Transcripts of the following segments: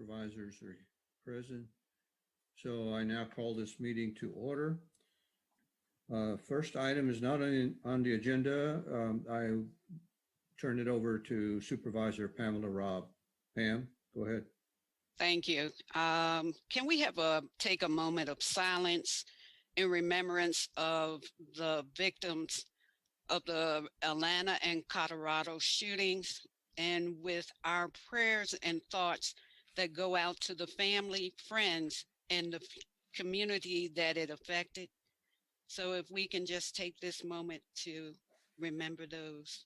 supervisors are present. So I now call this meeting to order. First item is not on the agenda. I turn it over to Supervisor Pamela Robb. Pam, go ahead. Thank you. Can we take a moment of silence in remembrance of the victims of the Atlanta and Colorado shootings, and with our prayers and thoughts that go out to the family, friends, and the community that it affected. So if we can just take this moment to remember those.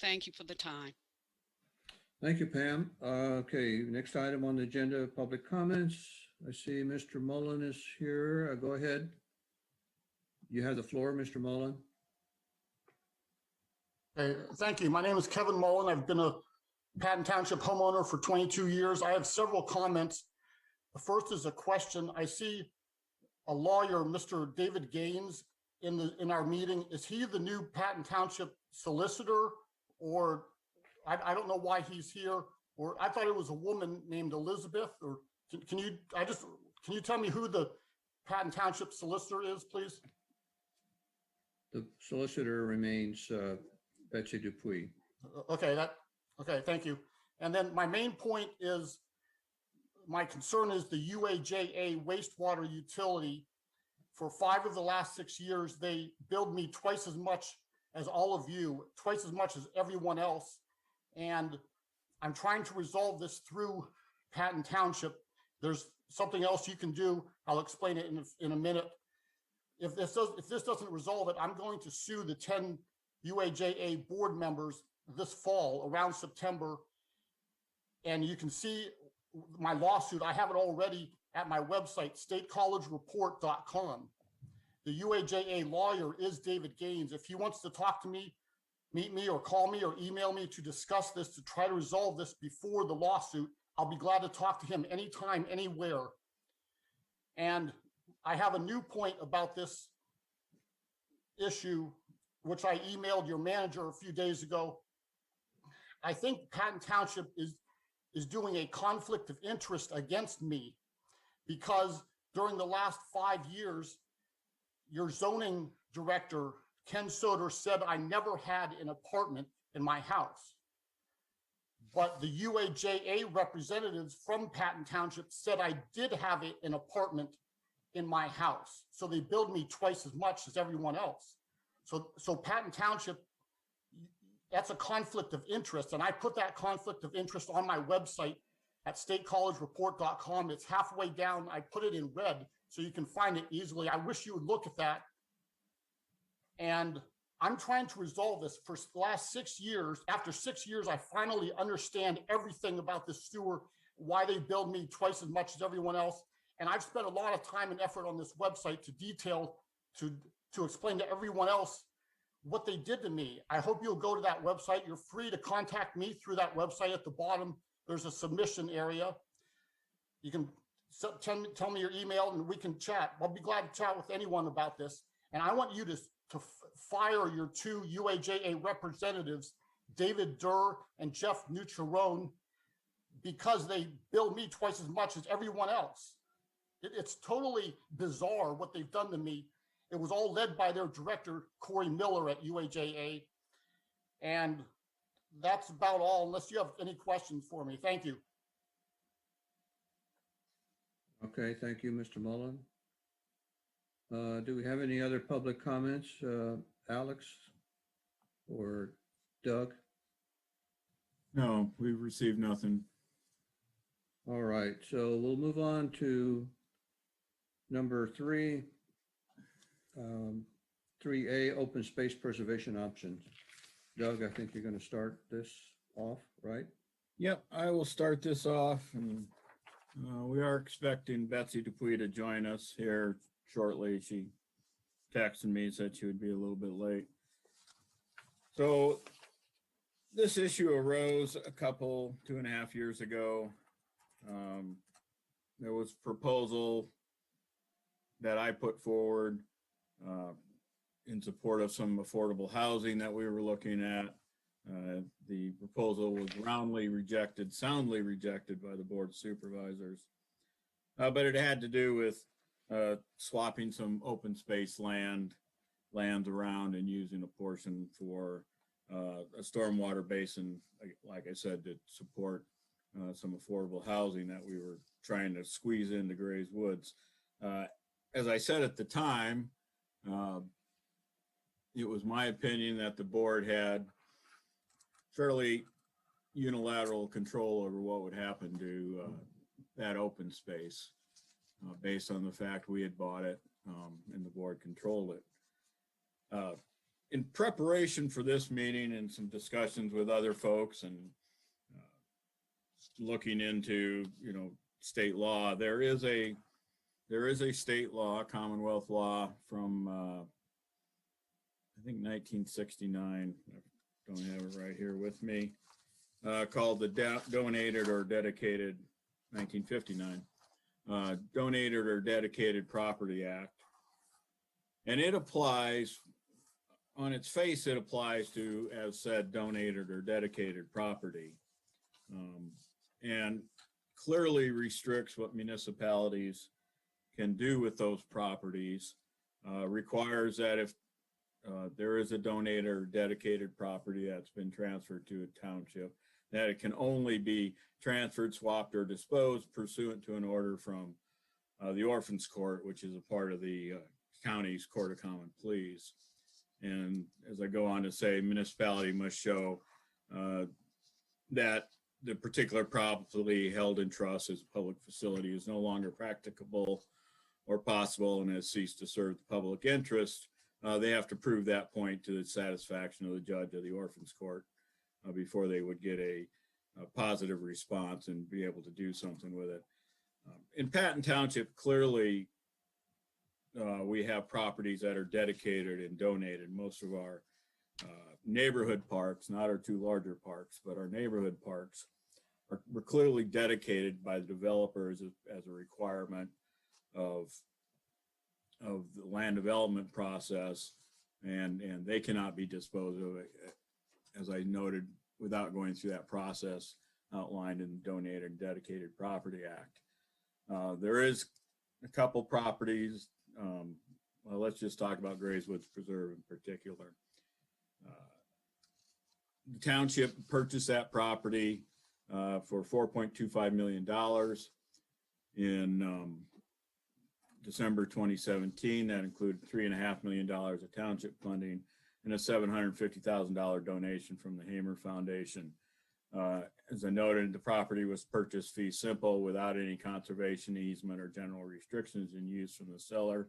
Thank you for the time. Thank you, Pam. Okay, next item on the agenda, public comments. I see Mr. Mullen is here. Go ahead. You have the floor, Mr. Mullen. Hey, thank you. My name is Kevin Mullen. I've been a Patton Township homeowner for 22 years. I have several comments. The first is a question. I see a lawyer, Mr. David Gaines, in our meeting. Is he the new Patton Township solicitor, or I don't know why he's here, or I thought it was a woman named Elizabeth, or can you tell me who the Patton Township solicitor is, please? The solicitor remains Betsy Dupuy. Okay, thank you. And then my main point is, my concern is the UAJA wastewater utility. For 5 of the last 6 years, they billed me twice as much as all of you, twice as much as everyone else. And I'm trying to resolve this through Patton Township. There's something else you can do. I'll explain it in a minute. If this doesn't resolve it, I'm going to sue the 10 UAJA board members this fall, around September. And you can see my lawsuit. I have it already at my website, statecollegereport.com. The UAJA lawyer is David Gaines. If he wants to talk to me, meet me or call me or email me to discuss this, to try to resolve this before the lawsuit, I'll be glad to talk to him anytime, anywhere. And I have a new point about this issue, which I emailed your manager a few days ago. I think Patton Township is doing a conflict of interest against me, because during the last 5 years, your zoning director, Ken Soder, said I never had an apartment in my house. But the UAJA representatives from Patton Township said I did have an apartment in my house. So they billed me twice as much as everyone else. So Patton Township, that's a conflict of interest. And I put that conflict of interest on my website at statecollegereport.com. It's halfway down. I put it in red so you can find it easily. I wish you would look at that. And I'm trying to resolve this for the last 6 years. After 6 years, I finally understand everything about this sewer, why they billed me twice as much as everyone else. And I've spent a lot of time and effort on this website to detail, to explain to everyone else what they did to me. I hope you'll go to that website. You're free to contact me through that website. At the bottom, there's a submission area. You can tell me your email and we can chat. I'll be glad to chat with anyone about this. And I want you to fire your 2 UAJA representatives, David Durr and Jeff Nucciarone, because they billed me twice as much as everyone else. It's totally bizarre what they've done to me. It was all led by their director, Corey Miller at UAJA. And that's about all, unless you have any questions for me. Thank you. Okay, thank you, Mr. Mullen. Do we have any other public comments, Alex or Doug? No, we've received nothing. All right, so we'll move on to number 3, 3A, open space preservation options. Doug, I think you're going to start this off, right? Yep, I will start this off, and we are expecting Betsy Dupuy to join us here shortly. She texted me, said she would be a little bit late. So this issue arose 2.5 years ago. there was proposal that I put forward in support of some affordable housing that we were looking at. The proposal was soundly rejected by the Board of Supervisors. But it had to do with swapping some open space lands around and using a portion for a stormwater basin, like I said, to support some affordable housing that we were trying to squeeze into Grayswoods. As I said at the time, it was my opinion that the board had fairly unilateral control over what would happen to that open space based on the fact we had bought it and the board controlled it. In preparation for this meeting and some discussions with other folks and looking into, state law, there is a state law, Commonwealth law from, I think 1969. I don't have it right here with me, called the Donated or Dedicated, 1959, Donated or Dedicated Property Act. And it applies, on its face, it applies to, as said, donated or dedicated property. And clearly restricts what municipalities can do with those properties, requires that if there is a donated or dedicated property that's been transferred to a township, that it can only be transferred, swapped, or disposed pursuant to an order from the Orphans Court, which is a part of the county's Court of Common Pleas. And as I go on to say, municipality must show that the particular property held in trust as a public facility is no longer practicable or possible and has ceased to serve the public interest. They have to prove that point to the satisfaction of the judge of the Orphans Court before they would get a positive response and be able to do something with it. In Patton Township, clearly, we have properties that are dedicated and donated. Most of our neighborhood parks, not our two larger parks, but our neighborhood parks were clearly dedicated by the developers as a requirement of the land development process, and they cannot be disposed of, as I noted, without going through that process outlined in the Donated and Dedicated Property Act. There is a couple properties. Well, let's just talk about Grayswoods Preserve in particular. The township purchased that property for $4.25 million in December 2017. That included $3.5 million of township funding and a $750,000 donation from the Hamer Foundation. As I noted, the property was purchased fee simple without any conservation easement or general restrictions in use from the seller.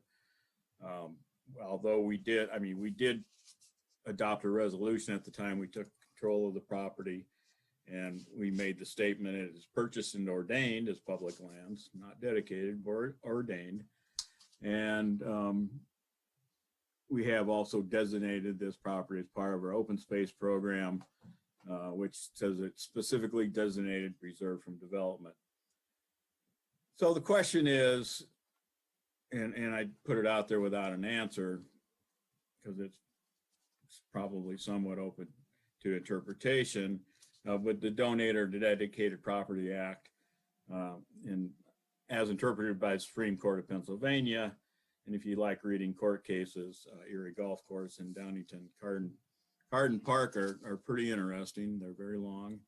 Although we did adopt a resolution at the time we took control of the property, and we made the statement it is purchased and ordained as public lands, not dedicated, or ordained. And we have also designated this property as part of our open space program, which says it's specifically designated preserved from development. So the question is, and I put it out there without an answer because it's probably somewhat open to interpretation, with the Donated or Dedicated Property Act, and as interpreted by the Supreme Court of Pennsylvania. And if you like reading court cases, Erie Golf Course and Downington Carden Park are pretty interesting. They're very long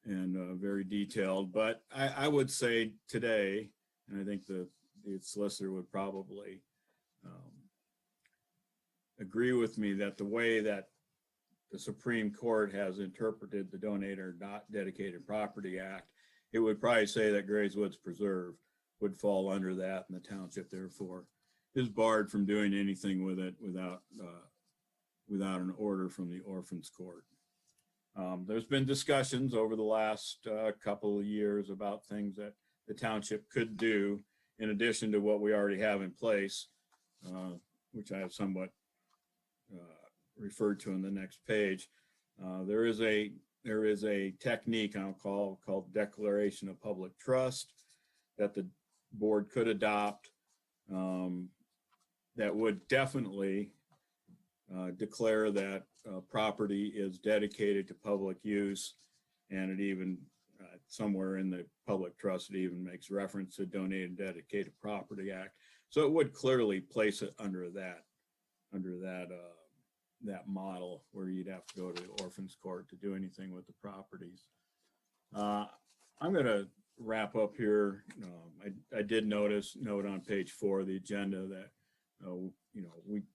and very detailed. But I would say today, and I think the solicitor would probably agree with me, that the way that the Supreme Court has interpreted the Donated or Not Dedicated Property Act, it would probably say that Grayswoods Preserve would fall under that, and the township therefore is barred from doing anything with it without an order from the Orphans Court. There's been discussions over the last couple of years about things that the township could do in addition to what we already have in place, which I have somewhat referred to in the next page. There is a technique I'll call called declaration of public trust. that the board could adopt that would definitely declare that property is dedicated to public use. And it even, somewhere in the public trust, it even makes reference to Donated Dedicated Property Act. So it would clearly place it under that model, where you'd have to go to the orphans court to do anything with the properties. I'm going to wrap up here. I did note on page 4 of the agenda that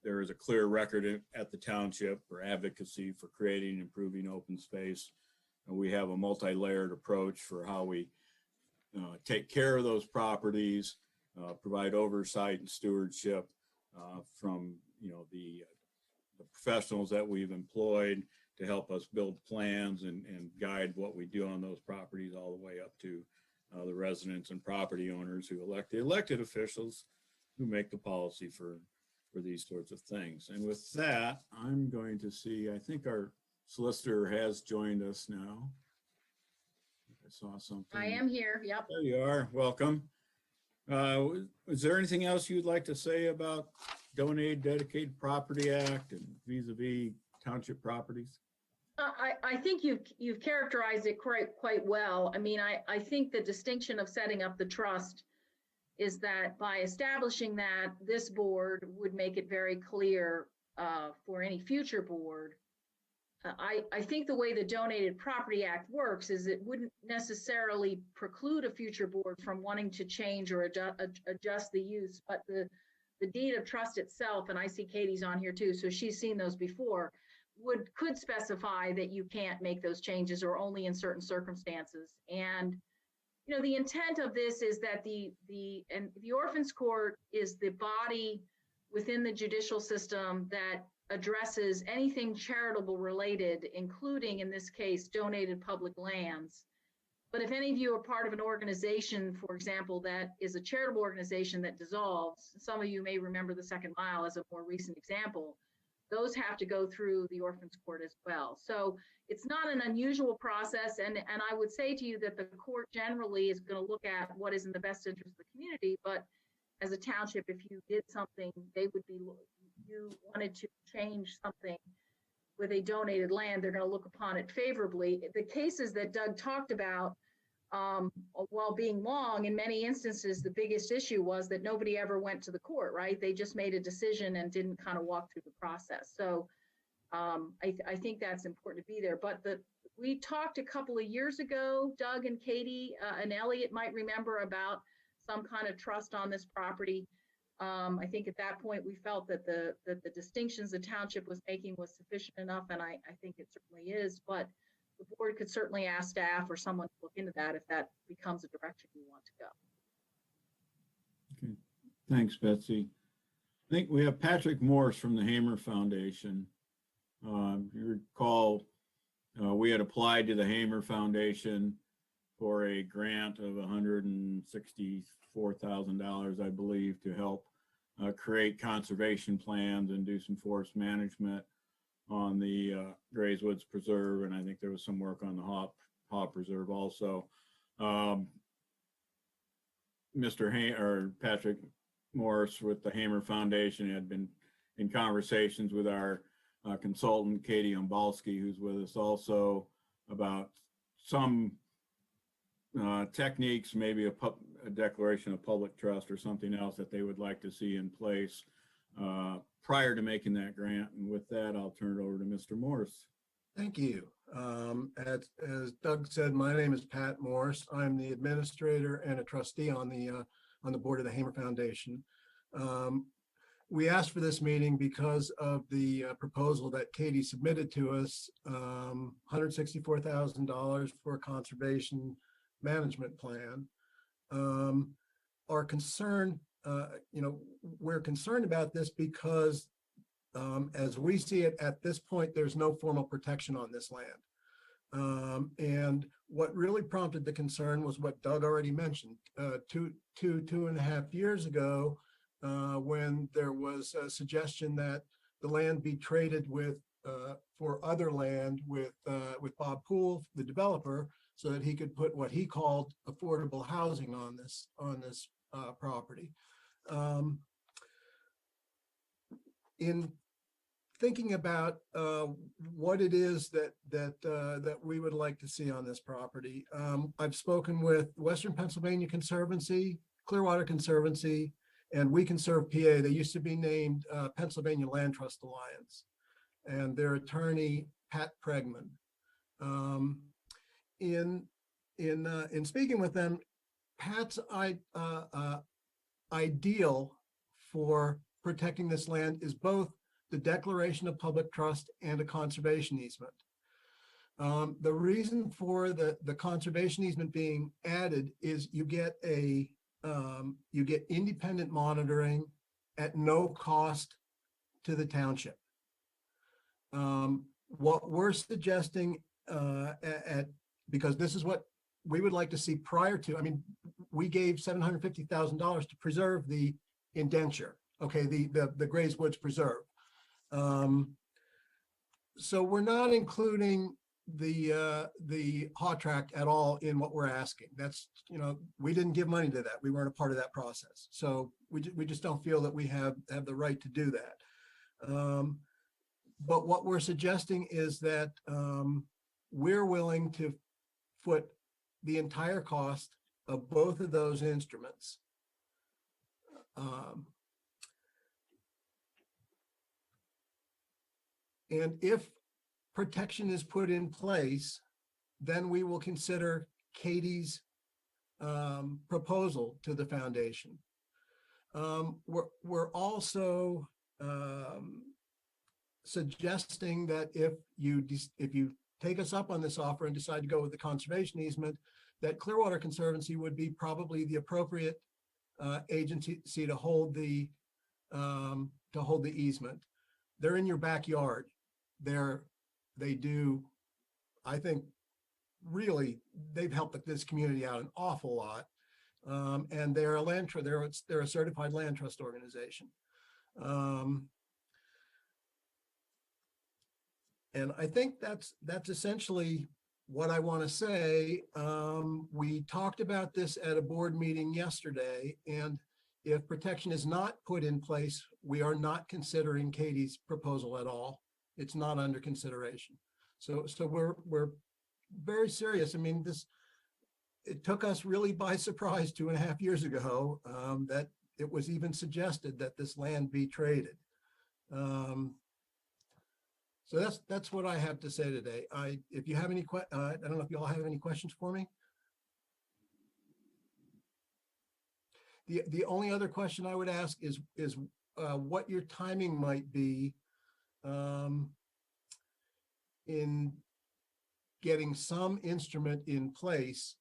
there is a clear record at the township for advocacy for creating and improving open space. And we have a multi-layered approach for how we take care of those properties, provide oversight and stewardship from the professionals that we've employed to help us build plans and guide what we do on those properties, all the way up to the residents and property owners who elect the elected officials who make the policy for these sorts of things. And with that, I'm going to see, I think our solicitor has joined us now. I saw something. I am here. Yep. There you are. Welcome. Is there anything else you'd like to say about Donated Dedicated Property Act and vis-a-vis township properties? I think you've characterized it quite well. I mean, I think the distinction of setting up the trust is that by establishing that, this board would make it very clear for any future board. I think the way the Donated Property Act works is it wouldn't necessarily preclude a future board from wanting to change or adjust the use, but the deed of trust itself, and I see Katie's on here too, so she's seen those before, could specify that you can't make those changes or only in certain circumstances. And the intent of this is that the Orphans Court is the body within the judicial system that addresses anything charitable related, including, in this case, donated public lands. But if any of you are part of an organization, for example, that is a charitable organization that dissolves, some of you may remember the Second Mile as a more recent example, those have to go through the Orphans Court as well. So it's not an unusual process. And I would say to you that the court generally is going to look at what is in the best interest of the community. But as a township, if you did something, you wanted to change something with a donated land, they're going to look upon it favorably. The cases that Doug talked about, while being long, in many instances, the biggest issue was that nobody ever went to the court, right? They just made a decision and didn't kind of walk through the process. So I think that's important to be there. But we talked a couple of years ago, Doug and Katie and Elliot might remember, about some kind of trust on this property. I think at that point we felt that the distinctions the township was making was sufficient enough, and I think it certainly is. But the board could certainly ask staff or someone to look into that if that becomes a direction you want to go. Okay, thanks, Betsy. I think we have Patrick Morse from the Hamer Foundation. You recall we had applied to the Hamer Foundation for a grant of $164,000, I believe, to help create conservation plans and do some forest management on the Grayswoods Preserve, and I think there was some work on the Haw Preserve also. Patrick Morris with the Hamer Foundation had been in conversations with our consultant, Katie Umbalski, who's with us also, about some techniques, maybe a declaration of public trust or something else that they would like to see in place prior to making that grant. And with that, I'll turn it over to Mr. Morse. Thank you. As Doug said, my name is Pat Morse. I'm the administrator and a trustee on the board of the Hamer Foundation. We asked for this meeting because of the proposal that Katie submitted to us, $164,000 for a conservation management plan. Our concern, we're concerned about this because as we see it at this point, there's no formal protection on this land. And what really prompted the concern was what Doug already mentioned. 2.5 years ago, when there was a suggestion that the land be traded with for other land with Bob Poole, the developer, so that he could put what he called affordable housing on this property. In thinking about what it is that we would like to see on this property, I've spoken with Western Pennsylvania Conservancy, Clearwater Conservancy, and We Conserve PA. They used to be named Pennsylvania Land Trust Alliance, and their attorney, Pat Pregman. In speaking with them, Pat's ideal for protecting this land is both the declaration of public trust and a conservation easement. The reason for the conservation easement being added is you get independent monitoring at no cost to the township. What we're suggesting because this is what we would like to see prior to, I mean, we gave $750,000 to preserve the indenture, okay, the Grayswoods Preserve. So we're not including the hot track at all in what we're asking. That's, we didn't give money to that. We weren't a part of that process. So we just don't feel that we have the right to do that. But what we're suggesting is that we're willing to foot the entire cost of both of those instruments. And if protection is put in place, then we will consider Katie's proposal to the foundation. We're also suggesting that if you take us up on this offer and decide to go with the conservation easement, that Clearwater Conservancy would be probably the appropriate agency to hold the easement. They're in your backyard. They do, I think, really, they've helped this community out an awful lot. And they're they're a certified land trust organization. And I think that's essentially what I want to say. We talked about this at a board meeting yesterday, and if protection is not put in place, we are not considering Katie's proposal at all. It's not under consideration. So we're very serious. I mean, it took us really by surprise 2.5 years ago that it was even suggested that this land be traded. So that's what I have to say today. If you have any I don't know if you all have any questions for me. The only other question I would ask is what your timing might be in getting some instrument in place,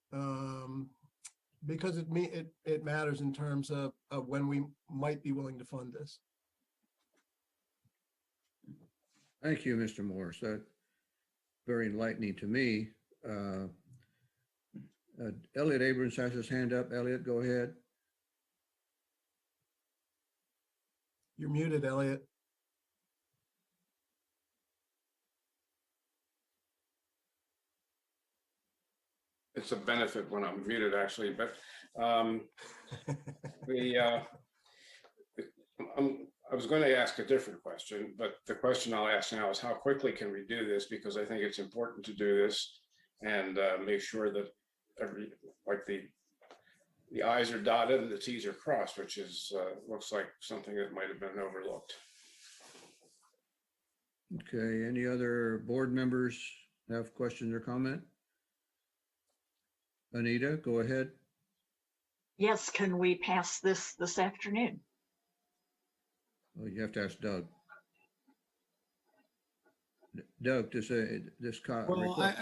because it matters in terms of when we might be willing to fund this. Thank you, Mr. Morris. That's very enlightening to me. Elliot Abrams has his hand up. Elliot, go ahead. You're muted, Elliot. It's a benefit when I'm muted, actually, but I was going to ask a different question, but the question I'll ask now is how quickly can we do this? Because I think it's important to do this and make sure that the I's are dotted and the T's are crossed, which is looks like something that might have been overlooked. Okay, any other board members have questions or comment? Anita, go ahead. Yes, can we pass this afternoon? Well, you have to ask Doug. Doug, to say this. Well,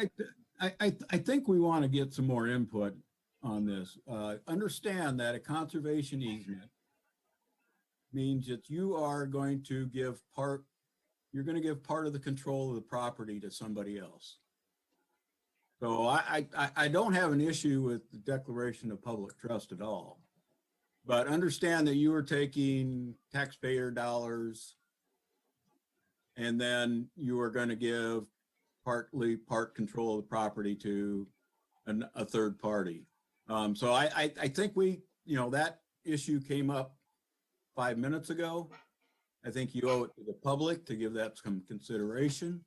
I think we want to get some more input on this. Understand that a conservation easement means that you are going to give part of the control of the property to somebody else. So I don't have an issue with the declaration of public trust at all, but understand that you are taking taxpayer dollars and then you are going to give partly part control of the property to a third party. So I think that issue came up 5 minutes ago. I think you owe it to the public to give that some consideration.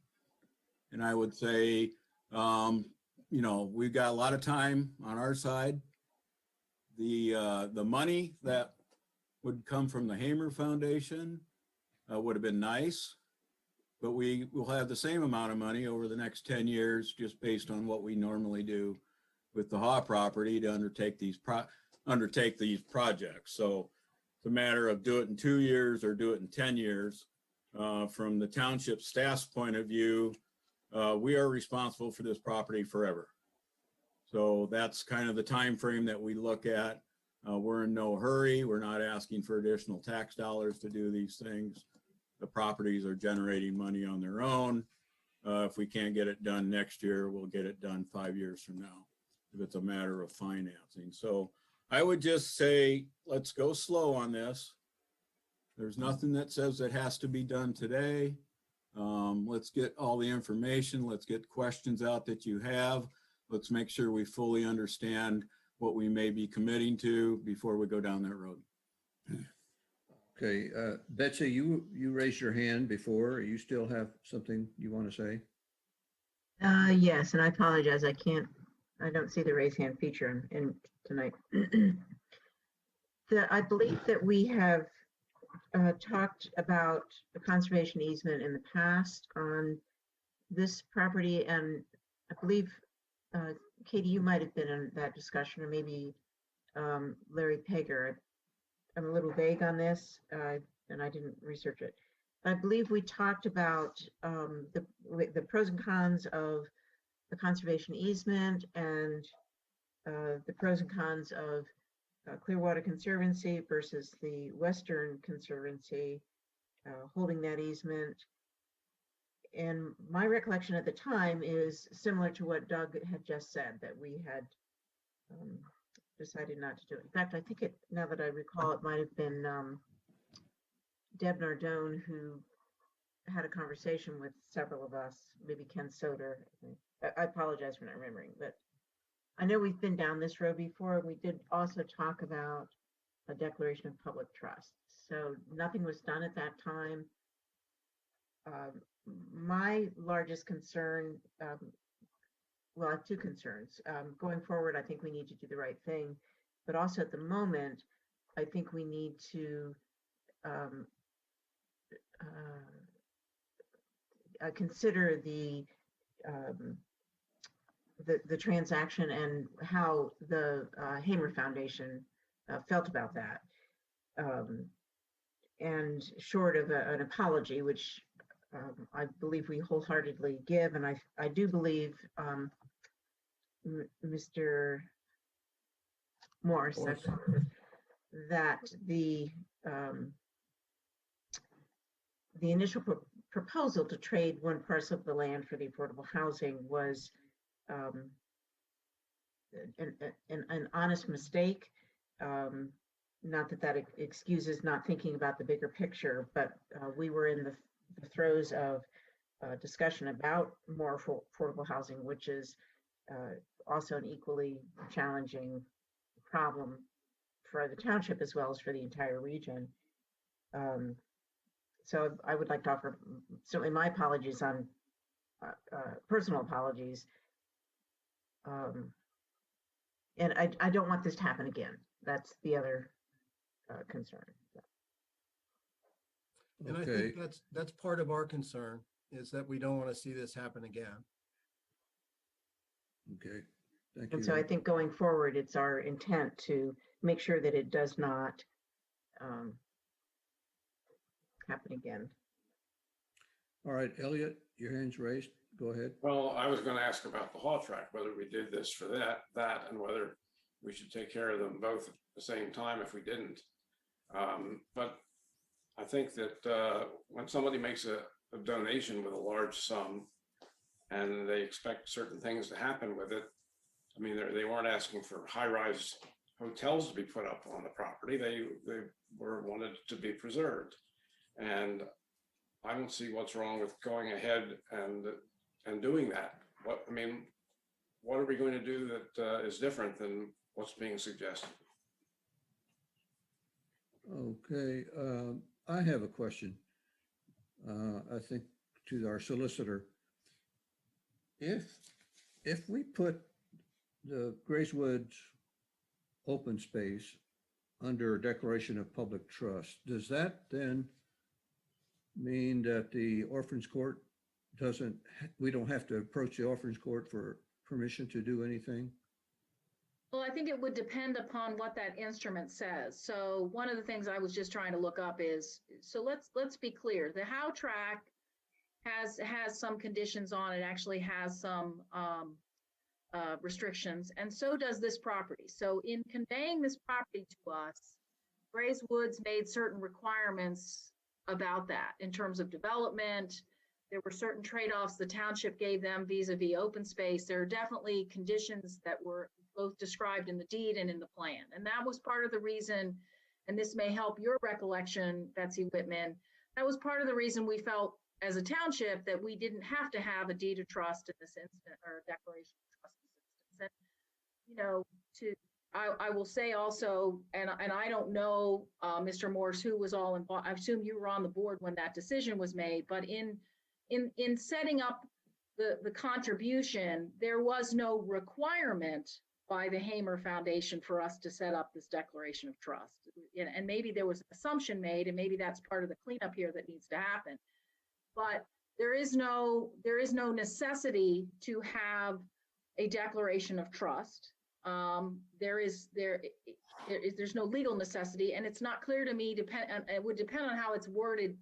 And I would say, we've got a lot of time on our side. The money that would come from the Hamer Foundation would have been nice, but we will have the same amount of money over the next 10 years, just based on what we normally do with the Haw property to undertake these projects. So it's a matter of do it in 2 years or do it in 10 years. From the township staff's point of view, we are responsible for this property forever. So that's kind of the time frame that we look at. We're in no hurry. We're not asking for additional tax dollars to do these things. The properties are generating money on their own. If we can't get it done next year, we'll get it done 5 years from now, if it's a matter of financing. So I would just say, let's go slow on this. There's nothing that says it has to be done today. Let's get all the information. Let's get questions out that you have. Let's make sure we fully understand what we may be committing to before we go down that road. Okay, Betsy, you raised your hand before. You still have something you want to say? Yes, and I apologize. I don't see the raise hand feature in tonight. I believe that we have talked about a conservation easement in the past on this property, and I believe, Katie, you might have been in that discussion, or maybe Larry Pager. I'm a little vague on this, and I didn't research it. I believe we talked about the pros and cons of the conservation easement and the pros and cons of Clearwater Conservancy versus the Western Conservancy holding that easement. And my recollection at the time is similar to what Doug had just said, that we had decided not to do it. In fact, I think now that I recall, it might have been Deb Nardone who had a conversation with several of us, maybe Ken Soder. I apologize for not remembering, but I know we've been down this road before. We did also talk about a declaration of public trust. So nothing was done at that time. My largest concern, well, I have two concerns. Going forward, I think we need to do the right thing, but also at the moment, I think we need to consider the transaction and how the Hamer Foundation felt about that. And short of an apology, which I believe we wholeheartedly give, and I do believe Mr. Morris that the initial proposal to trade one parcel of the land for the affordable housing was an honest mistake. Not that excuses not thinking about the bigger picture, but we were in the throes of discussion about more affordable housing, which is also an equally challenging problem for the township as well as for the entire region. So I would like to offer certainly my apologies on personal apologies. And I don't want this to happen again. That's the other concern. And I think that's part of our concern, is that we don't want to see this happen again. Okay, thank you. And so I think going forward, it's our intent to make sure that it does not happen again. All right, Elliot, your hand's raised. Go ahead. Well, I was going to ask about the haul track, whether we did this for that, and whether we should take care of them both at the same time if we didn't. But I think that when somebody makes a donation with a large sum and they expect certain things to happen with it, I mean, they weren't asking for high-rise hotels to be put up on the property. They wanted to be preserved. And I don't see what's wrong with going ahead and doing that. What, I mean, what are we going to do that is different than what's being suggested? Okay, I have a question. I think to our solicitor. If we put the Grayswoods open space under a declaration of public trust, does that then mean that the orphans court we don't have to approach the orphans court for permission to do anything? Well, I think it would depend upon what that instrument says. So one of the things I was just trying to look up is, so let's be clear. The How track has some conditions on it, actually has some restrictions, and so does this property. So in conveying this property to us, Grayswoods made certain requirements about that in terms of development. There were certain trade-offs the township gave them vis-a-vis open space. There are definitely conditions that were both described in the deed and in the plan. And that was part of the reason, and this may help your recollection, Betsy Whitman, that was part of the reason we felt as a township that we didn't have to have a deed of trust in this instance, or a declaration of trust in this instance. And, you know, I will say also, and I don't know, Mr. Morse, who was all involved. I assume you were on the board when that decision was made, but in setting up the contribution, there was no requirement by the Hamer Foundation for us to set up this declaration of trust. And maybe there was an assumption made, and maybe that's part of the cleanup here that needs to happen. But there is no necessity to have a declaration of trust. There's no legal necessity, and it's not clear to me. It would depend on how it's worded,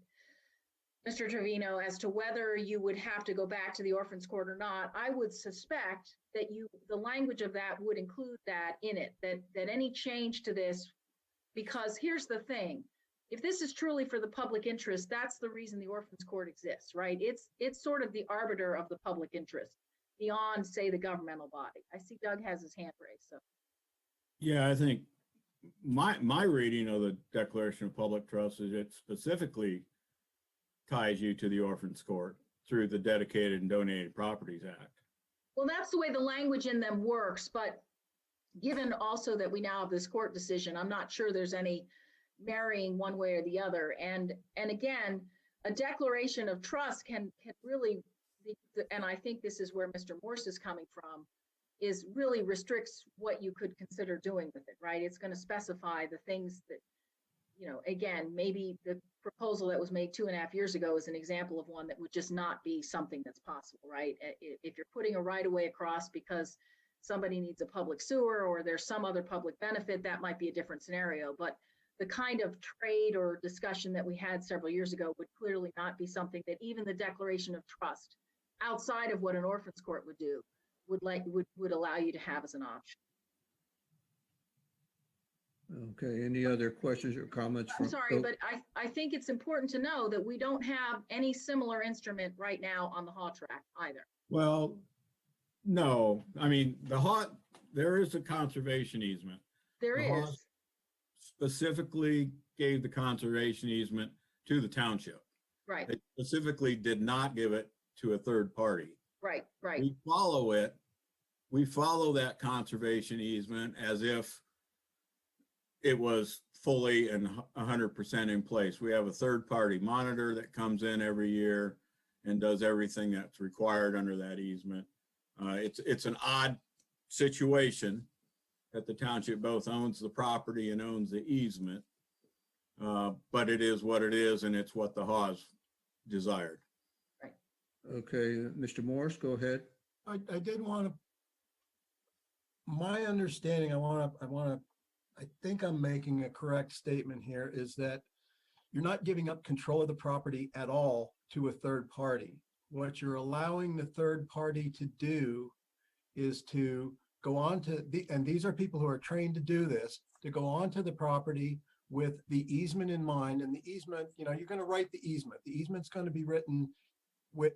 Mr. Trevino, as to whether you would have to go back to the orphans court or not. I would suspect that the language of that would include that in it, that any change to this, because here's the thing, if this is truly for the public interest, that's the reason the orphans court exists, right? It's sort of the arbiter of the public interest beyond, say, the governmental body. I see Doug has his hand raised. So Yeah, I think my reading of the Declaration of Public Trust is it specifically ties you to the orphans court through the Dedicated and Donated Properties Act. Well, that's the way the language in them works, but given also that we now have this court decision, I'm not sure there's any marrying one way or the other. And again, a declaration of trust can really, and I think this is where Mr. Morse is coming from, is really restricts what you could consider doing with it, right? It's going to specify the things that, you know, again, maybe the proposal that was made 2.5 years ago is an example of one that would just not be something that's possible, right? If you're putting a right of way across because somebody needs a public sewer or there's some other public benefit, that might be a different scenario. But the kind of trade or discussion that we had several years ago would clearly not be something that even the declaration of trust, outside of what an orphans court would do, would allow you to have as an option. Okay, any other questions or comments? I'm sorry, but I think it's important to know that we don't have any similar instrument right now on the Haw tract either. Well, no, I mean, there is a conservation easement. There The Haw is. specifically gave the conservation easement to the township. Right, They specifically did not give it to a third party. right. We follow it. We follow that conservation easement as if it was fully and 100% in place. We have a third party monitor that comes in every year and does everything that's required under that easement. It's an odd situation that the township both owns the property and owns the easement, but it is what it is, and it's what the Haws desired. Okay, Mr. Morse, go ahead. I did want to, my understanding, I think I'm making a correct statement here, is that you're not giving up control of the property at all to a third party. What you're allowing the third party to do is to go on to and these are people who are trained to do this, to go onto the property with the easement in mind. And the easement, you know, you're going to write the easement. The easement's going to be written with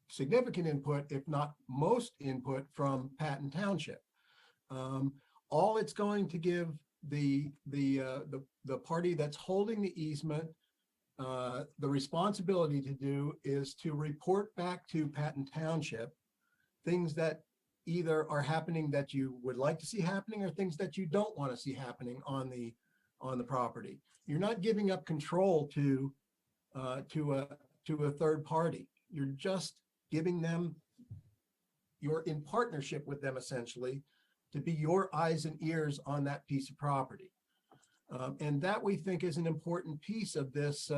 significant input, if not most input, from Patton Township. All it's going to give the party that's holding the easement the responsibility to do is to report back to Patton Township things that either are happening that you would like to see happening or things that you don't want to see happening on the property. You're not giving up control to a third party. You're just giving them, you're in partnership with them essentially to be your eyes and ears on that piece of property. And that we think is an important piece of this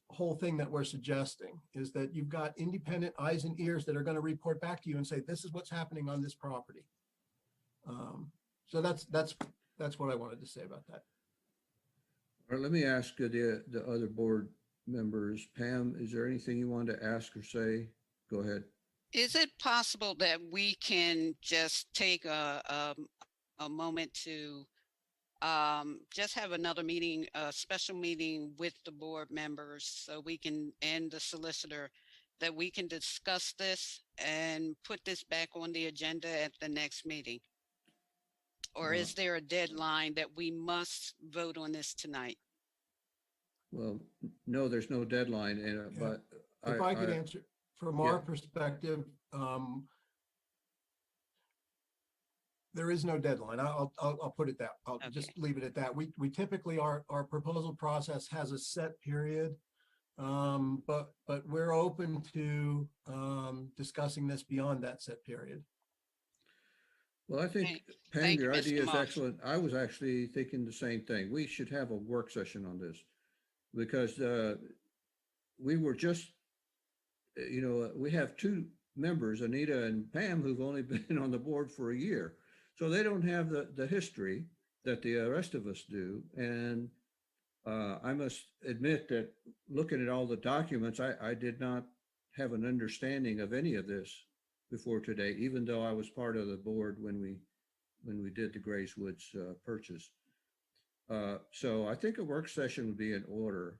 whole thing that we're suggesting, is that you've got independent eyes and ears that are going to report back to you and say, this is what's happening on this property. So that's what I wanted to say about that. All right, let me ask the other board members. Pam, is there anything you want to ask or say? Go ahead. Is it possible that we can just take a moment to just have another meeting, a special meeting with the board members so we can, and the solicitor, that we can discuss this and put this back on the agenda at the next meeting? Or is there a deadline that we must vote on this tonight? Well, no, there's no deadline, but If I could answer from our perspective, there is no deadline. I'll put it that. I'll just leave it at that. We typically, our proposal process has a set period, but we're open to discussing this beyond that set period. Well, I think, Pam, Thank your you, Mr. idea is Marsh. excellent. I was actually thinking the same thing. We should have a work session on this because we were just, we have two members, Anita and Pam, who've only been on the board for a year. So they don't have the history that the rest of us do. And I must admit that looking at all the documents, I did not have an understanding of any of this before today, even though I was part of the board when we did the Grayswoods purchase. So I think a work session would be in order.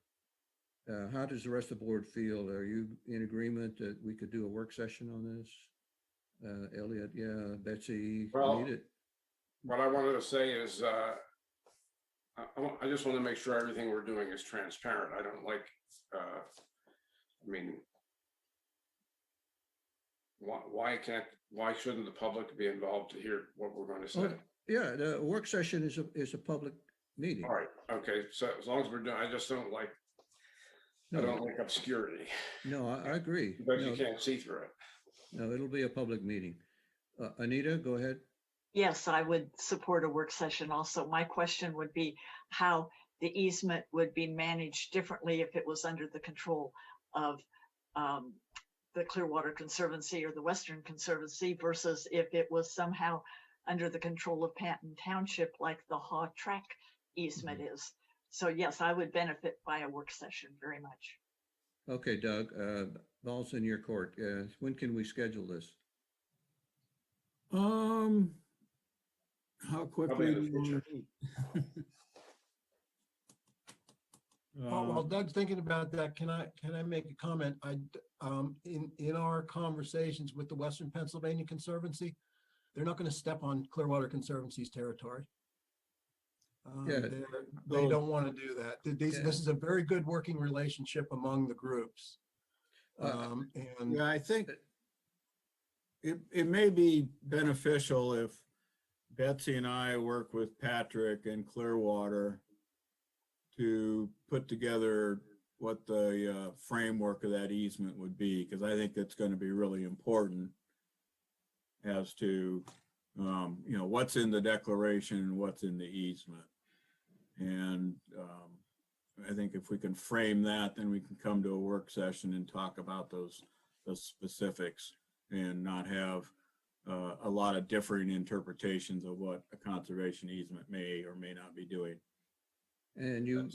How does the rest of the board feel? Are you in agreement that we could do a work session on this? Elliot, yeah, Betsy, Well, Anita? What I wanted to say is, I just want to make sure everything we're doing is transparent. I don't like, why shouldn't the public be involved to hear what we're going to say? Yeah, the work session is a public meeting. All right, okay, so as long as we're doing, I just don't like, I don't like obscurity. No, I agree. Because you can't see through it. No, it'll be a public meeting. Anita, go ahead. Yes, I would support a work session also. My question would be how the easement would be managed differently if it was under the control of the Clearwater Conservancy or the Western Conservancy versus if it was somehow under the control of Patton Township like the Haw Track easement is. So yes, I would benefit by a work session very much. Okay, Doug, ball's in your court. When can we schedule this? How quickly do you want to meet? While Doug's thinking about that, can I make a comment? In our conversations with the Western Pennsylvania Conservancy, they're not going to step on Clearwater Conservancy's territory. They don't want to do that. This is a very good working relationship among the groups. Yeah, I think it may be beneficial if Betsy and I work with Patrick and Clearwater to put together what the framework of that easement would be, because I think that's going to be really important as to, what's in the declaration and what's in the easement. And I think if we can frame that, then we can come to a work session and talk about those specifics and not have a lot of differing interpretations of what a conservation easement may or may not be doing. And you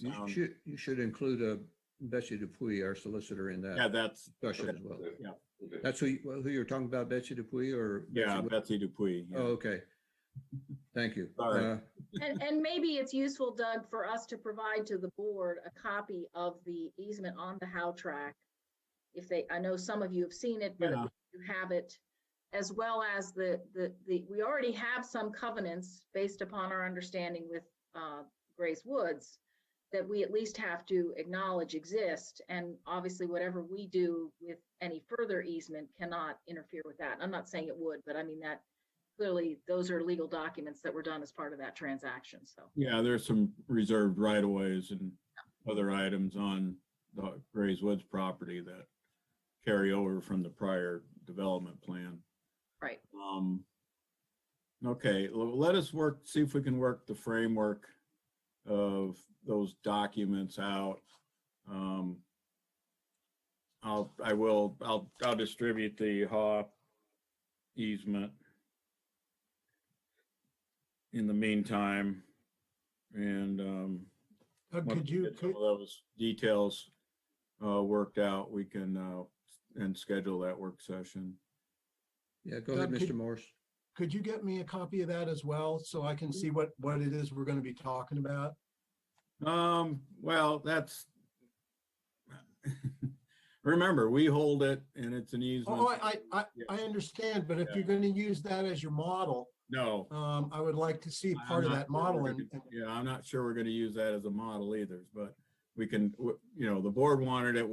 should include Betsy Dupuy, our solicitor, in that discussion as well. Yeah, that's who you're talking about, Betsy Dupuy, or Betsy Dupuy. Yeah. Oh, okay. Thank you. And maybe it's useful, Doug, for us to provide to the board a copy of the easement on the Howe track. I know some of you have seen it, but if you have it, as well as we already have some covenants based upon our understanding with Grayswoods that we at least have to acknowledge exist. And obviously whatever we do with any further easement cannot interfere with that. I'm not saying it would, but I mean that clearly those are legal documents that were done as part of that transaction, so. Yeah, there's some reserved right-of-ways and other items on the Grayswoods property that carry over from the prior development plan. Right. Okay, let us see if we can work the framework of those documents out. I'll distribute the HAW easement in the meantime, and once Could we you, get some of those details worked out, we can and schedule that work session. Yeah, go ahead, Doug, Mr. Morse. could you get me a copy of that as well, so I can see what it is we're going to be talking about? Well, that's remember, we hold it and it's an easement. Oh, I understand, but if Yeah. you're going to use that as your model, No. I would like to see I'm part of not that sure we're model. gonna- Yeah, I'm not sure we're going to use that as a model either, but we can, the board wanted it.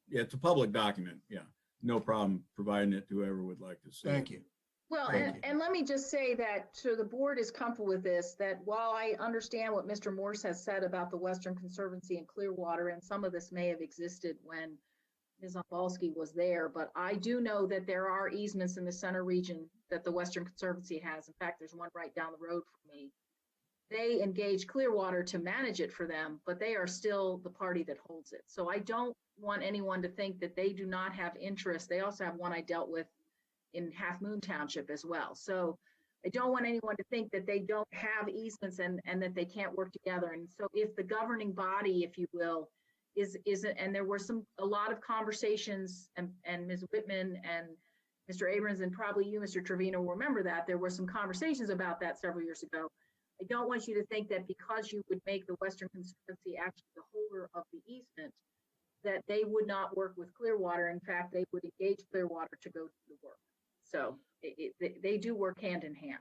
Yeah, it's a public document. Yeah, no problem providing it to whoever would like to see it. Thank you. Well, Thank you. and let me just say that, so the board is comfortable with this, that while I understand what Mr. Morse has said about the Western Conservancy and Clearwater, and some of this may have existed when Ms. Ombalski was there, but I do know that there are easements in the center region that the Western Conservancy has. In fact, there's one right down the road from me. They engage Clearwater to manage it for them, but they are still the party that holds it. So I don't want anyone to think that they do not have interest. They also have one I dealt with in Half Moon Township as well. So I don't want anyone to think that they don't have easements and that they can't work together. And so if the governing body, if you will, and there were a lot of conversations, and Ms. Whitman and Mr. Abrams, and probably you, Mr. Trevino, will remember that there were some conversations about that several years ago. I don't want you to think that because you would make the Western Conservancy actually the holder of the easement, that they would not work with Clearwater. In fact, they would engage Clearwater to go do the work. So they do work hand in hand.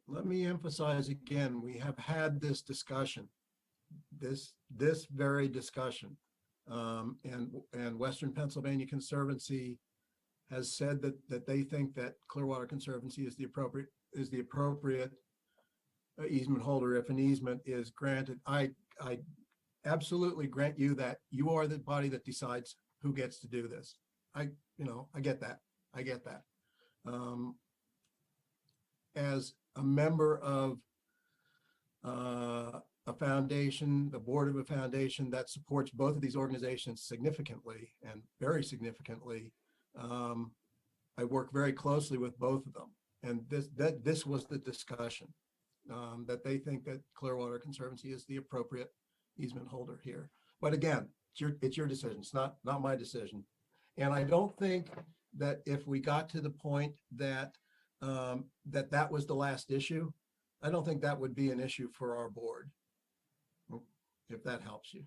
Let me emphasize again, we have had this discussion, this very discussion. And Western Pennsylvania Conservancy has said that they think that Clearwater Conservancy is the appropriate easement holder if an easement is granted. I absolutely grant you that you are the body that decides who gets to do this. I get that. I get that. As a member of a foundation, the board of a foundation that supports both of these organizations significantly and very significantly, I work very closely with both of them. And this was the discussion, that they think that Clearwater Conservancy is the appropriate easement holder here. But again, it's your decision. It's not my decision. And I don't think that if we got to the point that that was the last issue, I don't think that would be an issue for our board, if that helps you.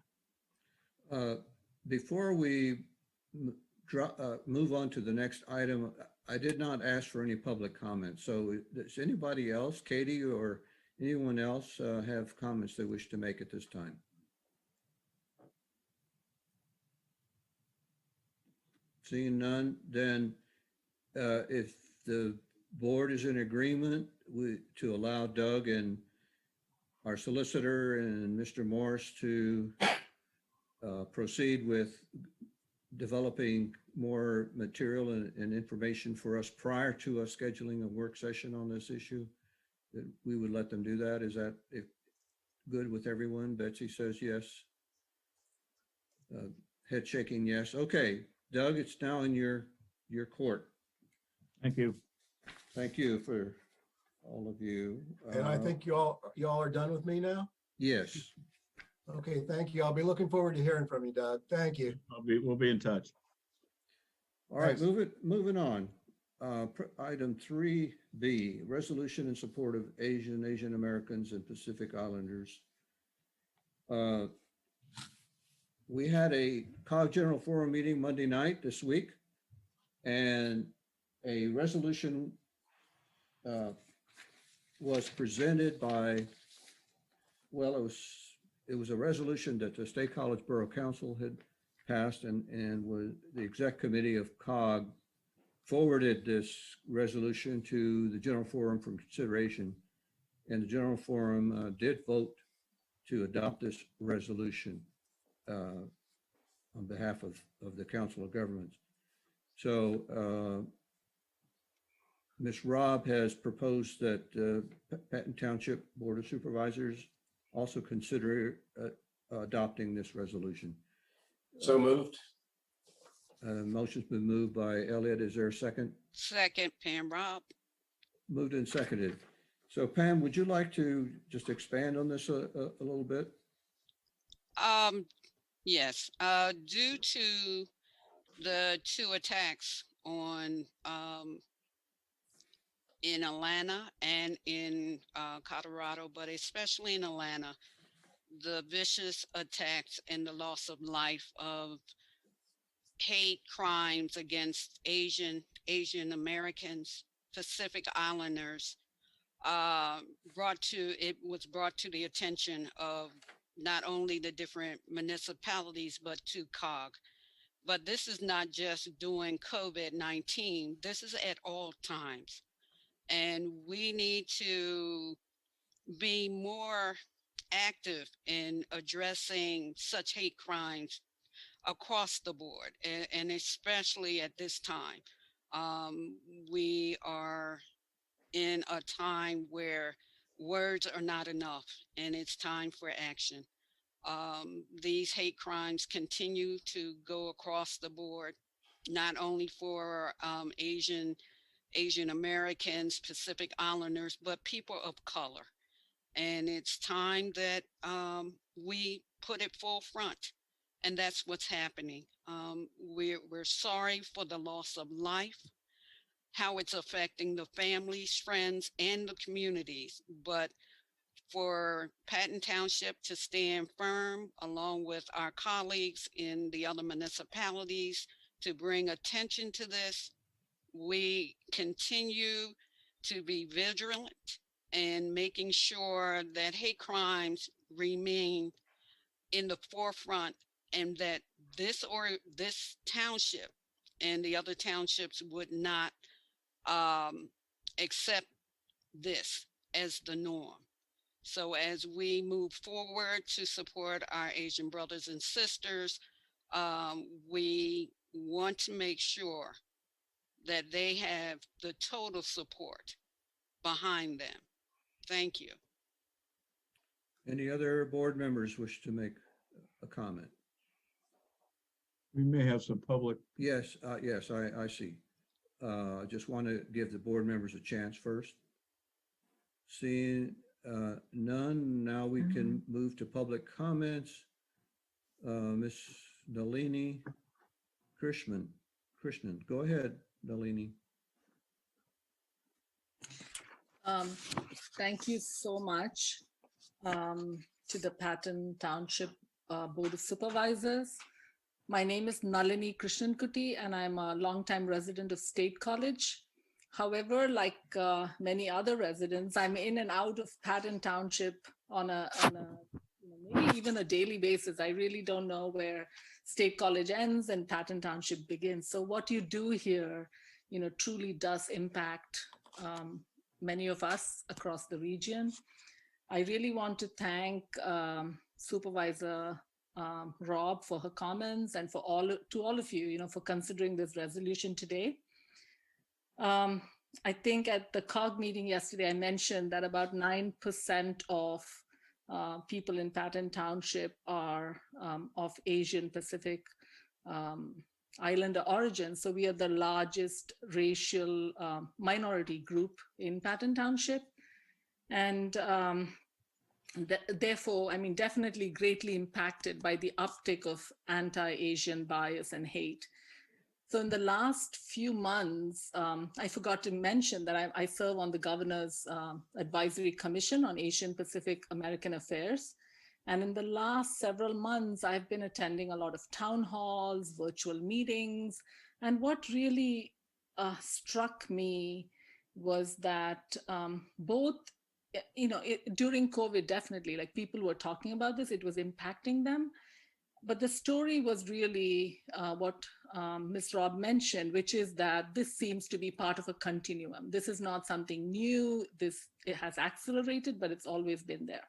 Before we move on to the next item, I did not ask for any public comments. So does anybody else, Katie or anyone else, have comments they wish to make at this time? Seeing none, then if the board is in agreement to allow Doug and our solicitor and Mr. Morse to proceed with developing more material and information for us prior to us scheduling a work session on this issue, that we would let them do that. Is that good with everyone? Betsy says yes. Head shaking yes. Okay, Doug, it's now in your court. Thank you. Thank you for all of you. And I think y'all are done with me now? Yes. Okay, thank you. I'll be looking forward to hearing from you, Doug. Thank you. We'll be in touch. All right, Thanks. moving on. Item 3B, resolution in support of Asian Americans and Pacific Islanders. We had a COG General Forum meeting Monday night this week, and a resolution was presented by, well, it was it was a resolution that the State College Borough Council had passed, and was the exec committee of COG forwarded this resolution to the General Forum for consideration. And the General Forum did vote to adopt this resolution on behalf of the Council of Governments. So Ms. Robb has proposed that Patton Township Board of Supervisors also consider adopting this resolution. So moved. Motion's been moved by Elliot. Is there a second? Second, Pam Robb. Moved and seconded. So Pam, would you like to just expand on this a little bit? Yes, due to the 2 attacks on in Atlanta and in Colorado, but especially in Atlanta, the vicious attacks and the loss of life of hate crimes against Asian Americans, Pacific Islanders, was brought to the attention of not only the different municipalities, but to COG. But this is not just during COVID-19, this is at all times. And we need to be more active in addressing such hate crimes across the board, and especially at this time. We are in a time where words are not enough, and it's time for action. These hate crimes continue to go across the board, not only for Asian Americans, Pacific Islanders, but people of color. And it's time that we put it full front. And that's what's happening. We're sorry for the loss of life, how it's affecting the families, friends, and the communities. But for Patton Township to stand firm, along with our colleagues in the other municipalities, to bring attention to this, we continue to be vigilant and making sure that hate crimes remain in the forefront, and that this township and the other townships would not accept this as the norm. So as we move forward to support our Asian brothers and sisters, we want to make sure that they have the total support behind them. Thank you. Any other board members wish to make a comment? We may have some public. Yes, yes, I see. I just want to give the board members a chance first. Seeing none, now we can move to public comments. Ms. Nalini Krishnan, go ahead, Nalini. Thank you so much to the Patton Township Board of Supervisors. My name is Nalini Krishnankuti, and I'm a longtime resident of State College. However, like many other residents, I'm in and out of Patton Township on a maybe even a daily basis. I really don't know where State College ends and Patton Township begins. So what you do here, truly does impact many of us across the region. I really want to thank Supervisor Robb for her comments, and for all of you, for considering this resolution today. I think at the COG meeting yesterday, I mentioned that about 9% of people in Patton Township are of Asian Pacific Islander origin. So we are the largest racial minority group in Patton Township. And therefore, definitely greatly impacted by the uptick of anti-Asian bias and hate. So in the last few months, I forgot to mention that I serve on the Governor's Advisory Commission on Asian Pacific American Affairs. And in the last several months, I've been attending a lot of town halls, virtual meetings. And what really struck me was that both during COVID, definitely, like people were talking about this, it was impacting them. But the story was really what Ms. Robb mentioned, which is that this seems to be part of a continuum. This is not something new. It has accelerated, but it's always been there.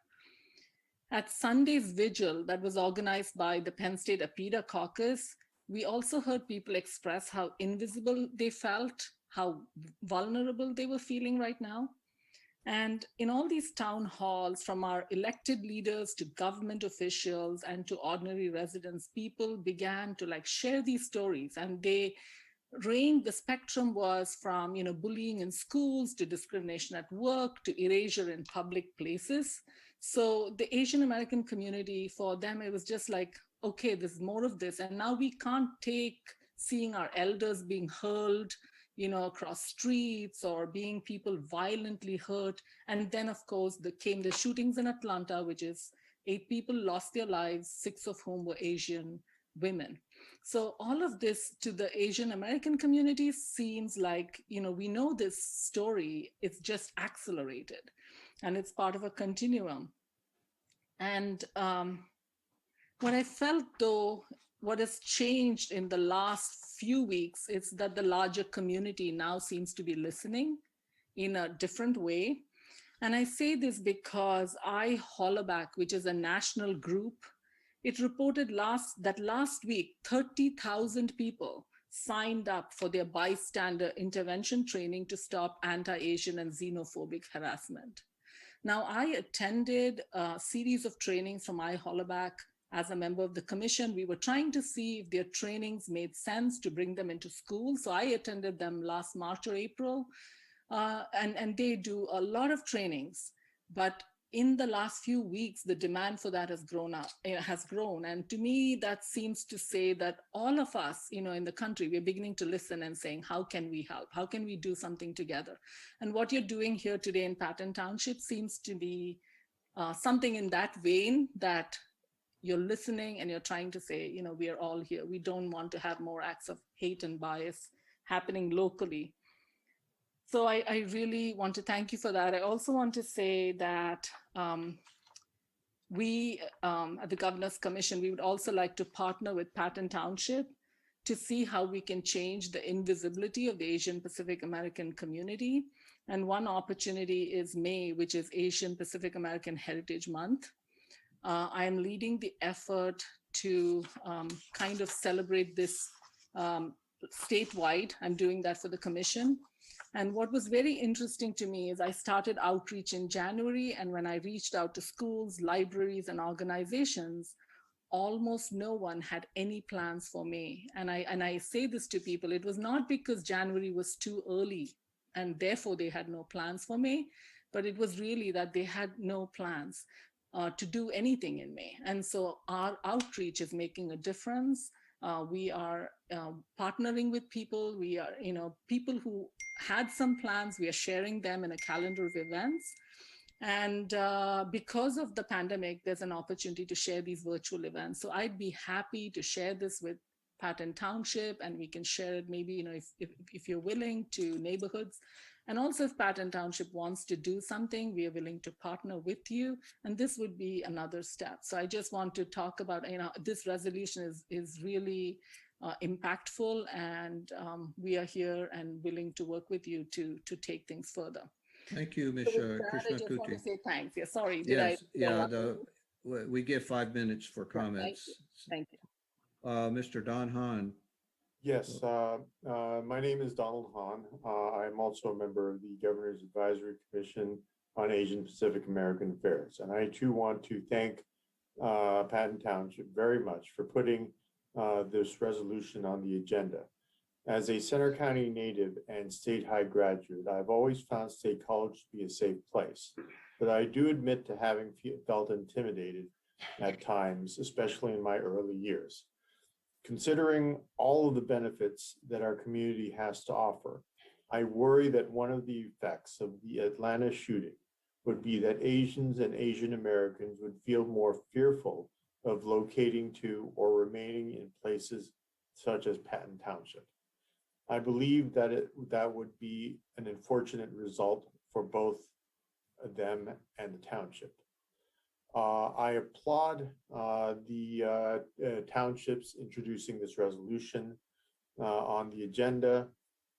At Sunday's vigil that was organized by the Penn State APIDA caucus, we also heard people express how invisible they felt, how vulnerable they were feeling right now. And in all these town halls, from our elected leaders to government officials and to ordinary residents, people began to share these stories, and the spectrum was from bullying in schools to discrimination at work to erasure in public places. So the Asian American community, for them, it was just like, okay, there's more of this, and now we can't take seeing our elders being hurled across streets or being people violently hurt. And then, of course, came the shootings in Atlanta, which is 8 people lost their lives, 6 of whom were Asian women. So all of this to the Asian American community seems like, we know this story, it's just accelerated and it's part of a continuum. And what I felt though, what has changed in the last few weeks is that the larger community now seems to be listening in a different way. And I say this because Hollaback, which is a national group, it reported that last week, 30,000 people signed up for their bystander intervention training to stop anti-Asian and xenophobic harassment. Now, I attended a series of trainings from Hollaback. As a member of the commission, we were trying to see if their trainings made sense to bring them into schools. So I attended them last March or April, and they do a lot of trainings. But in the last few weeks, the demand for that has grown. And to me, that seems to say that all of us, in the country, we're beginning to listen and saying, how can we help? How can we do something together? And what you're doing here today in Patton Township seems to be something in that vein, that you're listening and you're trying to say, we are all here. We don't want to have more acts of hate and bias happening locally. So I really want to thank you for that. I also want to say that we at the Governor's Commission, we would also like to partner with Patton Township to see how we can change the invisibility of the Asian Pacific American community. And one opportunity is May, which is Asian Pacific American Heritage Month. I am leading the effort to kind of celebrate this statewide. I'm doing that for the commission. And what was very interesting to me is I started outreach in January, and when I reached out to schools, libraries, and organizations, almost no one had any plans for May. And I say this to people, it was not because January was too early and therefore they had no plans for May, but it was really that they had no plans to do anything in May. And so our outreach is making a difference. We are partnering with people. We are, people who had some plans, we are sharing them in a calendar of events. And because of the pandemic, there's an opportunity to share these virtual events. So I'd be happy to share this with Patton Township, and we can share it maybe, if you're willing, to neighborhoods. And also if Patton Township wants to do something, we are willing to partner with you. And this would be another step. So I just want to talk about, this resolution is really impactful, and we are here and willing to work with you to take things further. Thank you, Ms. I just want to Krishnakuti. say thanks. Yeah, sorry. We give 5 minutes for comments. Thank you. Mr. Don Hahn. Yes, my name is Donald Hahn. I'm also a member of the Governor's Advisory Commission on Asian Pacific American Affairs. And I too want to thank Patton Township very much for putting this resolution on the agenda. As a Center County native and State High graduate, I've always found State College to be a safe place, but I do admit to having felt intimidated at times, especially in my early years. Considering all of the benefits that our community has to offer, I worry that one of the effects of the Atlanta shooting would be that Asians and Asian Americans would feel more fearful of locating to or remaining in places such as Patton Township. I believe that that would be an unfortunate result for both them and the township. I applaud the townships introducing this resolution on the agenda.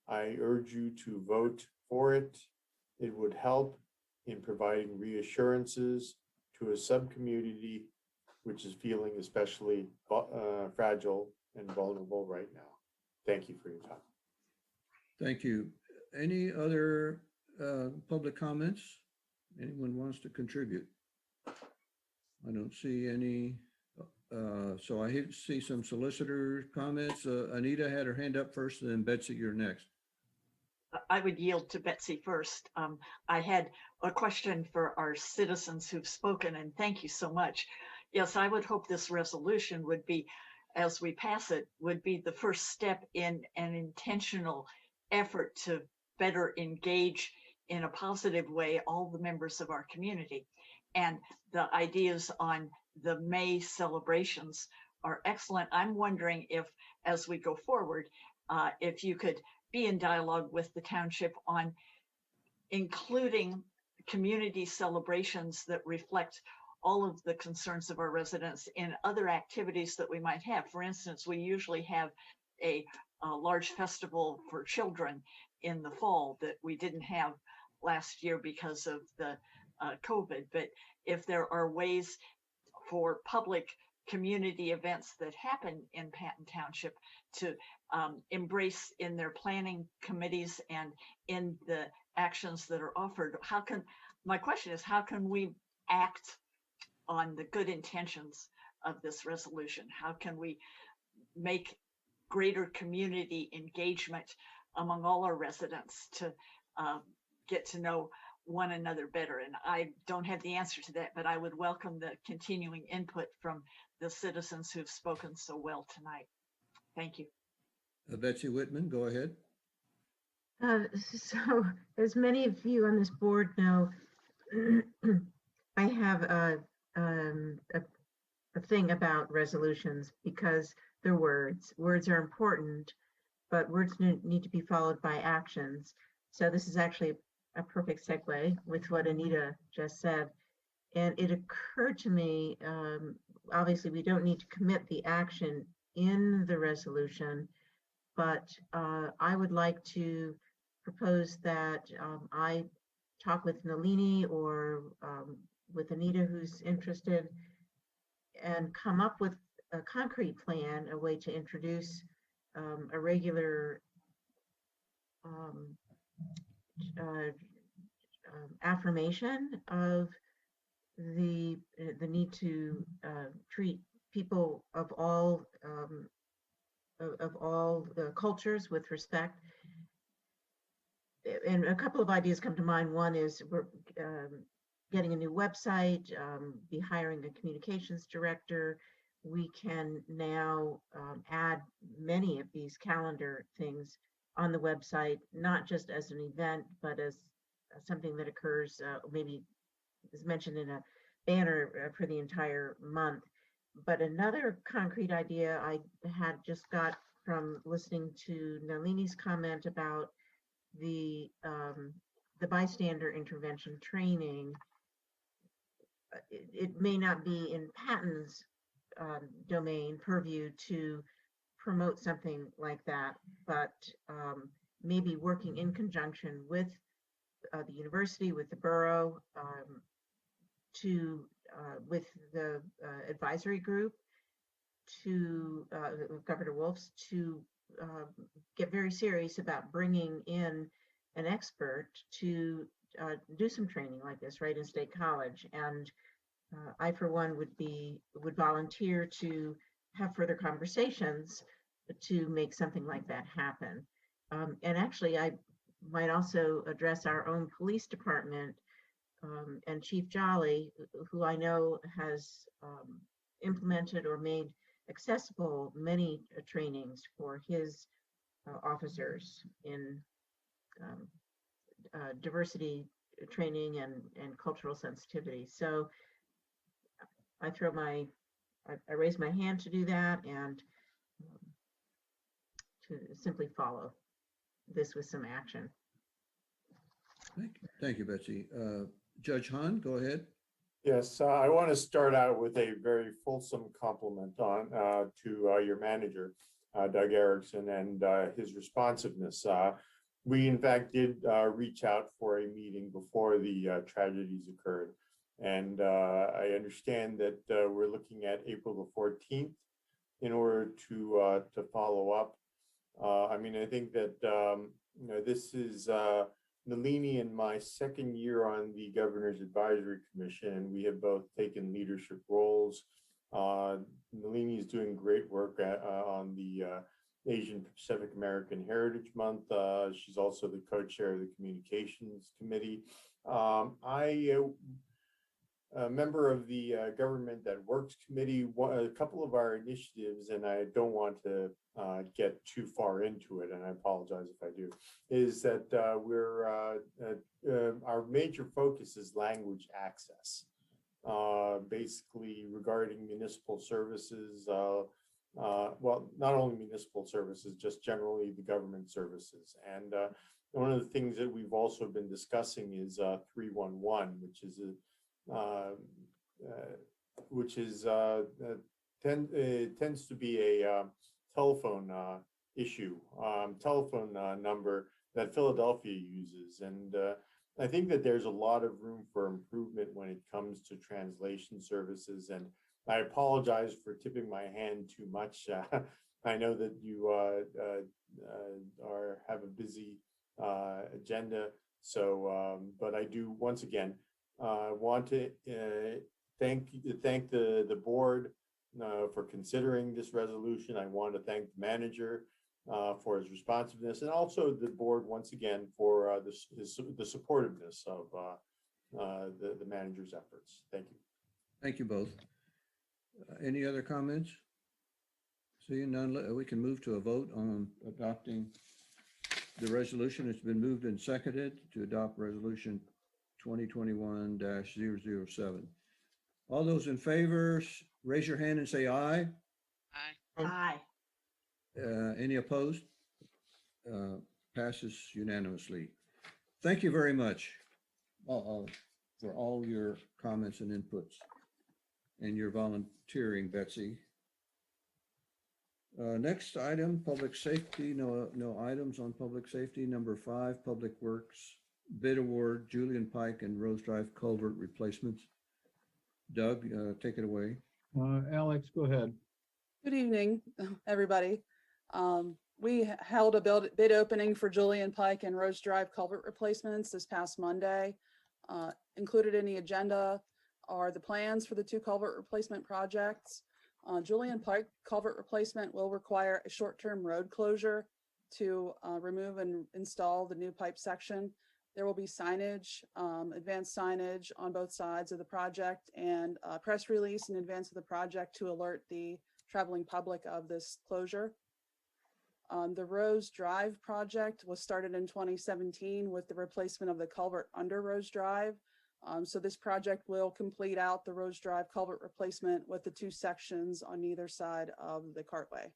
I urge you to vote for it. It would help in providing reassurances to a subcommunity which is feeling especially fragile and vulnerable right now. Thank you for your time. Thank you. Any other public comments? Anyone wants to contribute? I don't see any. So I see some solicitor comments. Anita had her hand up first, and then Betsy, you're next. I would yield to Betsy first. I had a question for our citizens who've spoken, and thank you so much. Yes, I would hope this resolution would be, as we pass it, would be the first step in an intentional effort to better engage in a positive way all the members of our community. And the ideas on the May celebrations are excellent. I'm wondering if, as we go forward, if you could be in dialogue with the township on including community celebrations that reflect all of the concerns of our residents in other activities that we might have. For instance, we usually have a large festival for children in the fall that we didn't have last year because of the COVID. But if there are ways for public community events that happen in Patton Township to embrace in their planning committees and in the actions that are offered, my question is, how can we act on the good intentions of this resolution? How can we make greater community engagement among all our residents to get to know one another better? And I don't have the answer to that, but I would welcome the continuing input from the citizens who've spoken so well tonight. Thank you. Betsy Whitman, go ahead. So, as many of you on this board know, I have a thing about resolutions because they're words. Words are important, but words need to be followed by actions. So this is actually a perfect segue with what Anita just said. And it occurred to me, obviously we don't need to commit the action in the resolution, but I would like to propose that I talk with Nalini or with Anita, who's interested, and come up with a concrete plan, a way to introduce a regular affirmation of the need to treat people of all the cultures with respect. And a couple of ideas come to mind. One is we're getting a new website, be hiring a communications director. We can now add many of these calendar things on the website, not just as an event, but as something that occurs, maybe is mentioned in a banner for the entire month. But another concrete idea I had just got from listening to Nalini's comment about the bystander intervention training. It may not be in Patton's domain purview to promote something like that, but maybe working in conjunction with the university, with the borough, with the advisory group, to Governor Wolf's, to get very serious about bringing in an expert to do some training like this right in State College. And I, for one, would volunteer to have further conversations to make something like that happen. And actually, I might also address our own police department and Chief Jolly, who I know has implemented or made accessible many trainings for his officers in diversity training and cultural sensitivity. So I raise my hand to do that and to simply follow this with some action. Thank you, Betsy. Judge Hahn, go ahead. Yes, I want to start out with a very fulsome compliment on to your manager, Doug Erickson, and his responsiveness. We in fact did reach out for a meeting before the tragedies occurred. And I understand that we're looking at April the 14th in order to follow up. I mean, I think that you know, this is Nalini and my second year on the Governor's Advisory Commission, and we have both taken leadership roles. Nalini is doing great work on the Asian Pacific American Heritage Month. She's also the co-chair of the Communications Committee. A member of the Government That Works Committee, a couple of our initiatives, and I don't want to get too far into it, and I apologize if I do, is that our major focus is language access, basically regarding municipal services, well, not only municipal services, just generally the government services. And one of the things that we've also been discussing is 311, tends to be a telephone issue, telephone number that Philadelphia uses. And I think that there's a lot of room for improvement when it comes to translation services. And I apologize for tipping my hand too much. I know that you have a busy agenda. So, but I do once again want to thank the board for considering this resolution. I want to thank the manager for his responsiveness, and also the board once again for the supportiveness of the manager's efforts. Thank you. Thank you both. Any other comments? Seeing none, we can move to a vote on adopting the resolution. It's been moved and seconded to adopt resolution 2021-007. All those in favor, raise your hand and say aye. Aye. Aye. Any opposed? Passes unanimously. Thank you very much for all your comments and inputs and your volunteering, Betsy. Next item, public safety. No items on public safety. Number 5, Public Works bid award, Julian Pike and Rose Drive culvert replacements. Doug, take it away. Alex, go ahead. Good evening, everybody. We held a bid opening for Julian Pike and Rose Drive culvert replacements this past Monday. Included in the agenda are the plans for the 2 culvert replacement projects. Julian Pike culvert replacement will require a short-term road closure to remove and install the new pipe section. There will be signage, advanced signage on both sides of the project, and a press release in advance of the project to alert the traveling public of this closure. The Rose Drive project was started in 2017 with the replacement of the culvert under Rose Drive. So this project will complete out the Rose Drive culvert replacement with the 2 sections on either side of the cartway.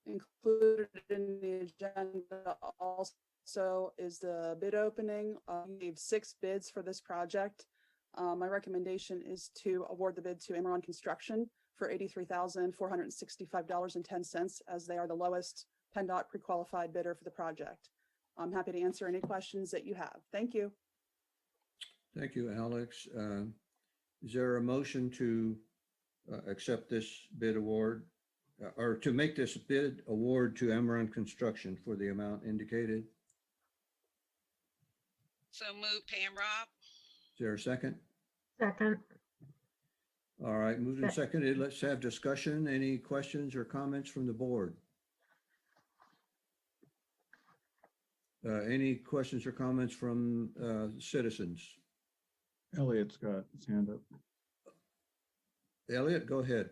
Included in the agenda also is the bid opening. We gave 6 bids for this project. My recommendation is to award the bid to Imran Construction for $83,465.10, as they are the lowest PennDOT pre-qualified bidder for the project. I'm happy to answer any questions that you have. Thank you. Thank you, Alex. Is there a motion to accept this bid award or to make this bid award to Imran Construction for the amount indicated? So moved, Pam Rob. Is there a second? Second. All right, moved and seconded. Let's have discussion. Any questions or comments from the board? Any questions or comments from citizens? Elliot's got his hand up. Elliot, go ahead.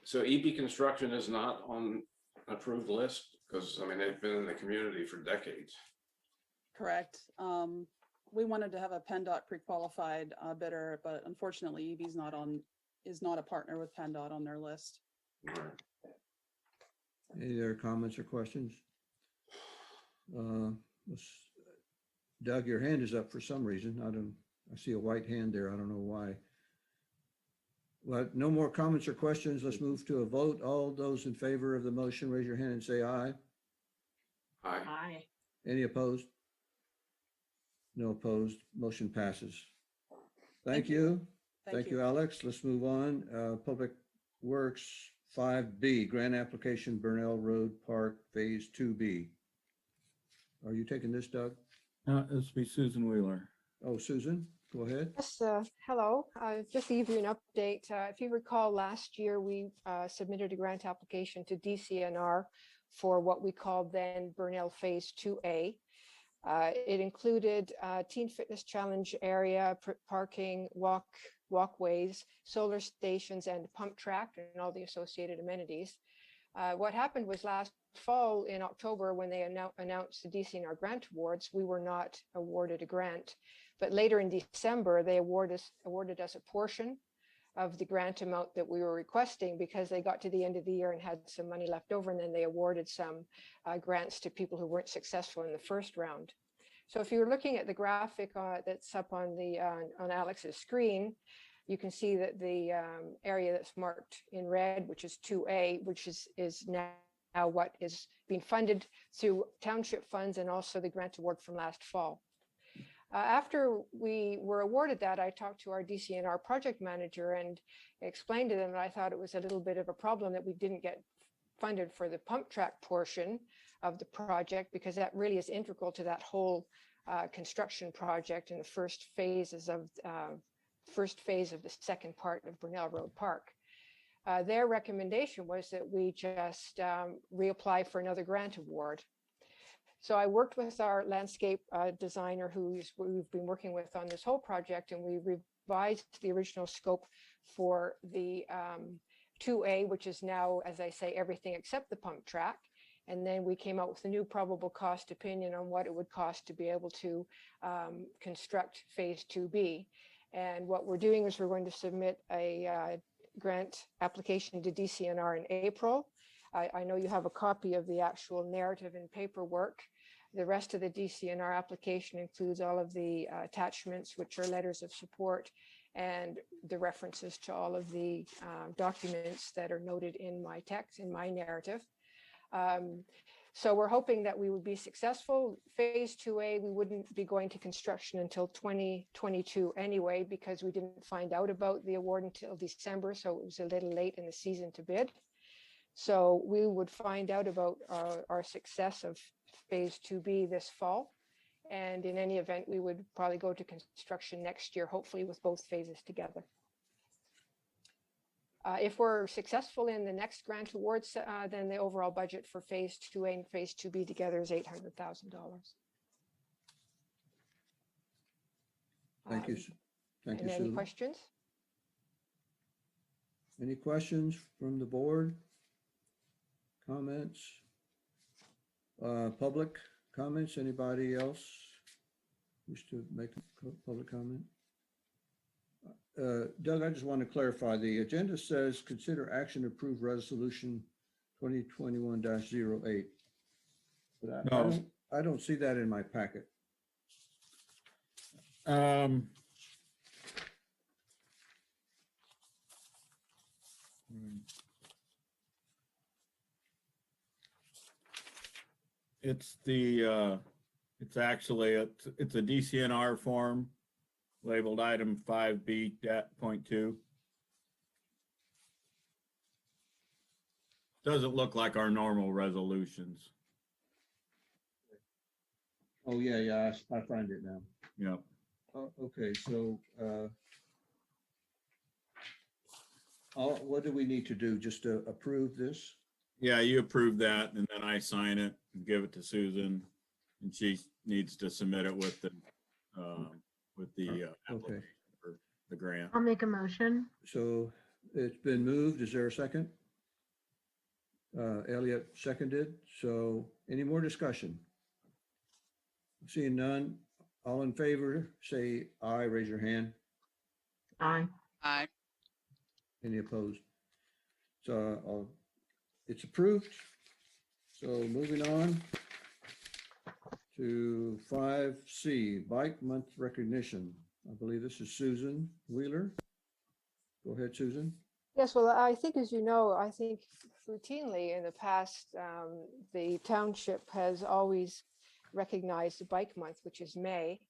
So EB Construction is not on approved list because, I mean, they've been in the community for decades. Correct. We wanted to have a PennDOT pre-qualified bidder, but unfortunately EB's is not a partner with PennDOT on their list. Right. Any other comments or questions? Doug, your hand is up for some reason. I see a white hand there. I don't know why. Well, no more comments or questions. Let's move to a vote. All those in favor of the motion, raise your hand and say aye. Aye. Aye. Any opposed? No opposed. Motion passes. Thank you. Thank you, Alex. Let's move on. Public Works 5B, grant application Burnell Road Park Phase 2B. Are you taking this, Doug? This will be Susan Wheeler. Oh, Susan, go ahead. Yes, hello. Just to give you an update, if you recall, last year we submitted a grant application to DCNR for what we called then Burnell Phase 2A. It included Teen Fitness Challenge area, parking, walkways, solar stations, and pump track, and all the associated amenities. What happened was last fall in October, when they announced the DCNR grant awards, we were not awarded a grant. But later in December, they awarded us a portion of the grant amount that we were requesting, because they got to the end of the year and had some money left over, and then they awarded some grants to people who weren't successful in the first round. So if you're looking at the graphic that's up on Alex's screen, you can see that the area that's marked in red, which is 2A, which is now what is being funded through township funds and also the grant award from last fall. After we were awarded that, I talked to our DCNR project manager and explained to them that I thought it was a little bit of a problem that we didn't get funded for the pump track portion of the project, because that really is integral to that whole construction project in the first phase of the second part of Burnell Road Park. Their recommendation was that we just reapply for another grant award. So I worked with our landscape designer who we've been working with on this whole project, and we revised the original scope for the 2A, which is now, as I say, everything except the pump track. And then we came out with a new probable cost opinion on what it would cost to be able to construct Phase 2B. And what we're doing is we're going to submit a grant application to DCNR in April. I know you have a copy of the actual narrative and paperwork. The rest of the DCNR application includes all of the attachments, which are letters of support, and the references to all of the documents that are noted in my text, in my narrative. So we're hoping that we would be successful. Phase 2A, we wouldn't be going to construction until 2022 anyway, because we didn't find out about the award until December, so it was a little late in the season to bid. So we would find out about our success of Phase 2B this fall. And in any event, we would probably go to construction next year, hopefully with both phases together. If we're successful in the next grant awards, then the overall budget for Phase 2A and Phase 2B together is $800,000. Thank you. Thank you, Any Susan. questions? Any questions from the board? Comments? Public comments? Anybody else wish to make a public comment? Doug, I just want to clarify, the agenda says consider action to approve resolution 2021-08. But No. I don't see that in my packet. It's the, it's actually, it's a DCNR form labeled item 5B.2. Doesn't look like our normal resolutions. Oh, yeah, I find it now. Yep. Oh, okay, so what do we need to do? Just to approve this? Yeah, you approve that, and then I sign it and give it to Susan, and she needs to submit it with the application for the grant. I'll make a motion. So it's been moved. Is there a second? Elliot seconded. So any more discussion? Seeing none, all in favor, say aye, raise your hand. Aye. Aye. Any opposed? So it's approved. So moving on to 5C, Bike Month Recognition. I believe this is Susan Wheeler. Go ahead, Susan. Yes, well, I think, as you know, I think routinely in the past, the township has always recognized the Bike Month, which is May.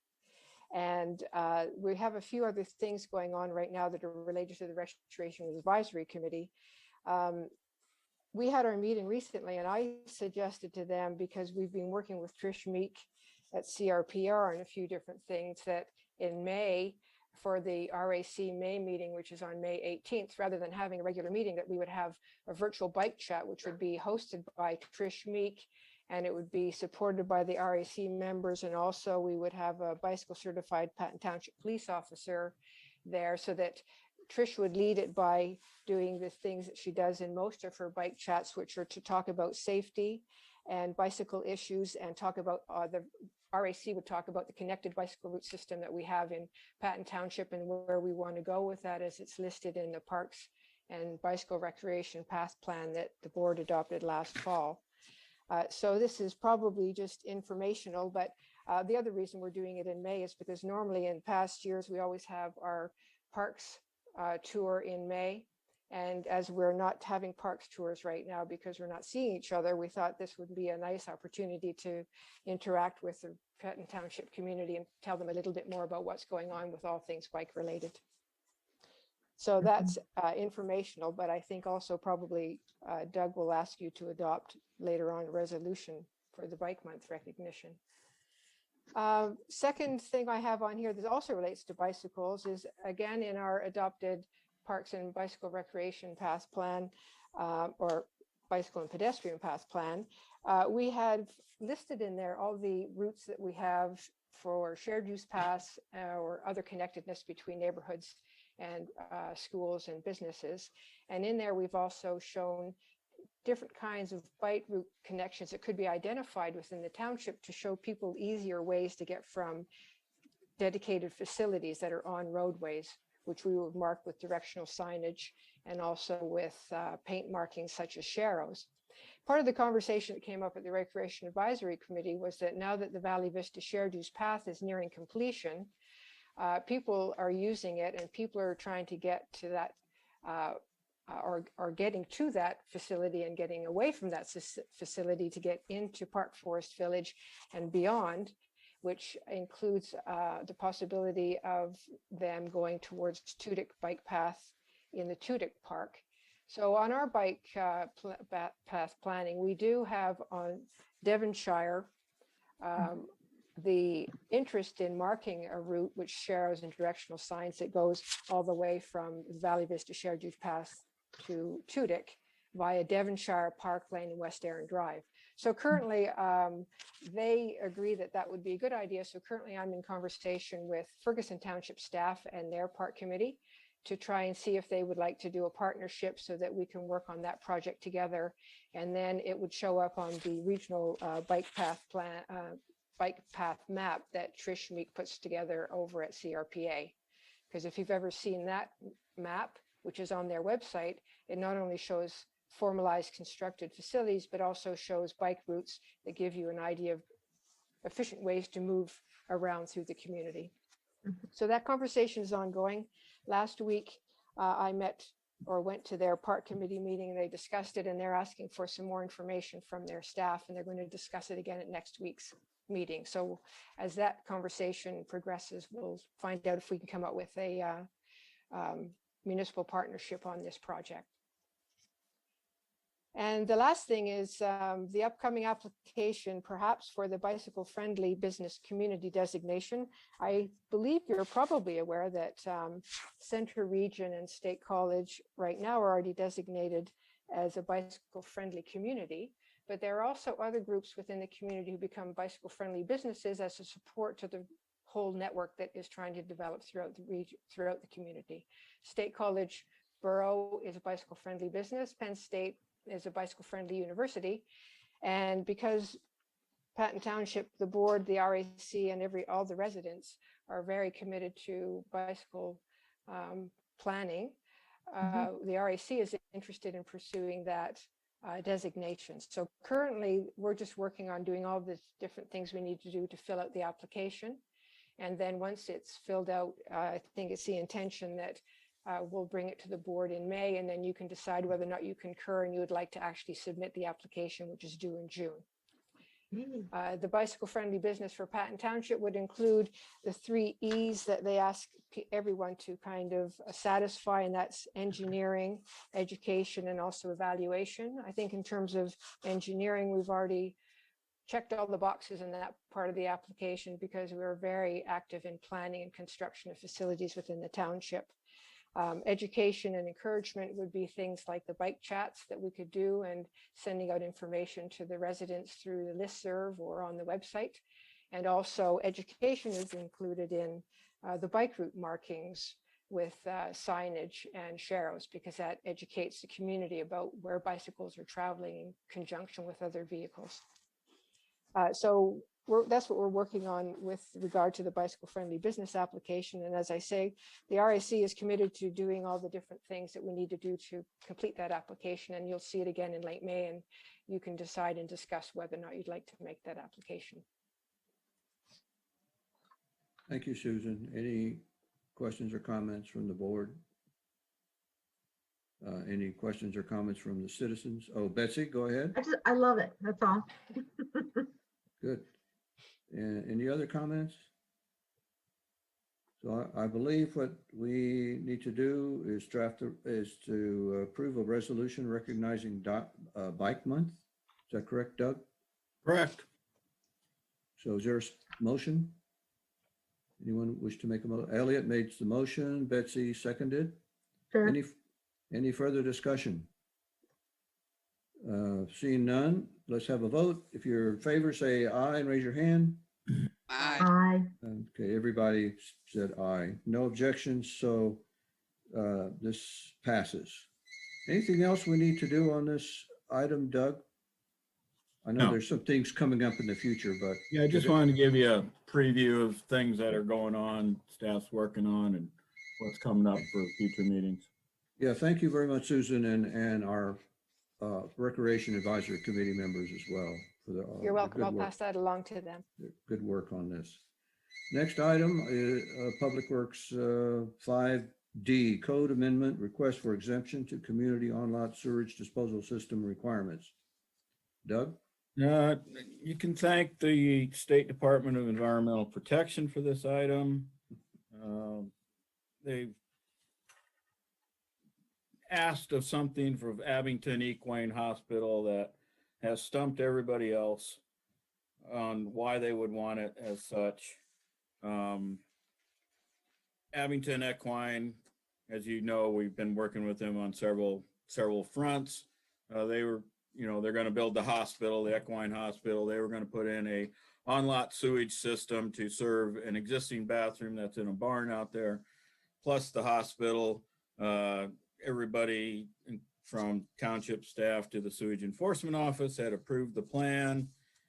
And we have a few other things going on right now that are related to the Restoration Advisory Committee. We had our meeting recently, and I suggested to them, because we've been working with Trish Meek at CRPR on a few different things, that in May, for the RAC May meeting, which is on May 18th, rather than having a regular meeting, that we would have a virtual bike chat, which would be hosted by Trish Meek, and it would be supported by the RAC members. And also we would have a bicycle certified Patton Township police officer there, so that Trish would lead it by doing the things that she does in most of her bike chats, which are to talk about safety and bicycle issues, and talk about the RAC would talk about the connected bicycle route system that we have in Patton Township and where we want to go with that, as it's listed in the Parks and Bicycle Recreation Path Plan that the board adopted last fall. So this is probably just informational, but the other reason we're doing it in May is because normally in past years, we always have our parks tour in May. And as we're not having parks tours right now because we're not seeing each other, we thought this would be a nice opportunity to interact with the Patton Township community and tell them a little bit more about what's going on with all things bike related. So that's informational, but I think also probably Doug will ask you to adopt later on a resolution for the Bike Month recognition. Second thing I have on here that also relates to bicycles is, again, in our adopted Parks and Bicycle Recreation Path Plan, or Bicycle and Pedestrian Path Plan, we had listed in there all the routes that we have for shared use paths or other connectedness between neighborhoods and schools and businesses. And in there, we've also shown different kinds of bike route connections that could be identified within the township to show people easier ways to get from dedicated facilities that are on roadways, which we would mark with directional signage and also with paint markings such as sharrows. Part of the conversation that came up at the Recreation Advisory Committee was that now that the Valley Vista Shared Use Path is nearing completion, people are using it, and people are trying to get to that or getting to that facility and getting away from that facility to get into Park Forest Village and beyond, which includes the possibility of them going towards Tudic bike path in the Tudic Park. So on our bike path planning, we do have on Devonshire the interest in marking a route which shares and directional signs that goes all the way from Valley Vista Shared Use Path to Tudic via Devonshire, Park Lane, and West Erin Drive. So currently, they agree that that would be a good idea. So currently, I'm in conversation with Ferguson Township staff and their park committee to try and see if they would like to do a partnership so that we can work on that project together. And then it would show up on the regional bike path plan, bike path map that Trish Meek puts together over at CRPA. Because if you've ever seen that map, which is on their website, it not only shows formalized constructed facilities, but also shows bike routes that give you an idea of efficient ways to move around through the community. So that conversation is ongoing. Last week, I met or went to their park committee meeting, and they discussed it, and they're asking for some more information from their staff, and they're going to discuss it again at next week's meeting. So as that conversation progresses, we'll find out if we can come up with a municipal partnership on this project. And the last thing is the upcoming application, perhaps for the bicycle friendly business community designation. I believe you're probably aware that Center Region and State College right now are already designated as a bicycle friendly community, but there are also other groups within the community who become bicycle friendly businesses as a support to the whole network that is trying to develop throughout the region, throughout the community. State College Borough is a bicycle friendly business. Penn State is a bicycle friendly university. And because Patton Township, the board, the RAC, and all the residents are very committed to bicycle planning, the RAC is interested in pursuing that designations. So currently, we're just working on doing all the different things we need to do to fill out the application. And then once it's filled out, I think it's the intention that we'll bring it to the board in May, and then you can decide whether or not you concur and you would like to actually submit the application, which is due in June. The bicycle-friendly business for Patton Township would include the 3 E's that they ask everyone to kind of satisfy, and that's engineering, education, and also evaluation. I think in terms of engineering, we've already checked all the boxes in that part of the application because we're very active in planning and construction of facilities within the township. Education and encouragement would be things like the bike chats that we could do and sending out information to the residents through the listserv or on the website. And also education is included in the bike route markings with signage and sharrows, because that educates the community about where bicycles are traveling in conjunction with other vehicles. So that's what we're working on with regard to the bicycle-friendly business application. And as I say, the RAC is committed to doing all the different things that we need to do to complete that application. And you'll see it again in late May, and you can decide and discuss whether or not you'd like to make that application. Thank you, Susan. Any questions or comments from the board? Any questions or comments from the citizens? Oh, Betsy, go ahead. I love it. That's all. Good. And any other comments? So I believe what we need to do is to approve a resolution recognizing Bike Month. Is that correct, Doug? Correct. So is there a motion? Anyone wish to make a motion? Elliot made the motion. Betsy seconded. Sure. Any further discussion? Seeing none, let's have a vote. If you're in favor, say aye and raise your hand. Aye. Aye. Okay, everybody said aye. No objections, so this passes. Anything else we need to do on this item, Doug? I know No. there's some things coming up in the future, but. Yeah, I just wanted to give you a preview of things that are going on, staff's working on, and what's coming up for future meetings. Yeah, thank you very much, Susan, and our Recreation Advisory Committee members as well. For the, You're welcome. good I'll work. pass that along to them. Good work on this. Next item is Public Works 5D, Code Amendment, Request for Exemption to Community On-Lot Sewage Disposal System Requirements. Doug? You can thank the State Department of Environmental Protection for this item. They've asked of something from Abington Equine Hospital that has stumped everybody else on why they would want it as such. Abington Equine, as you know, we've been working with them on several fronts. They were, they're going to build the hospital, the Equine Hospital. They were going to put in a on-lot sewage system to serve an existing bathroom that's in a barn out there, plus the hospital. Everybody from township staff to the sewage enforcement office had approved the plan,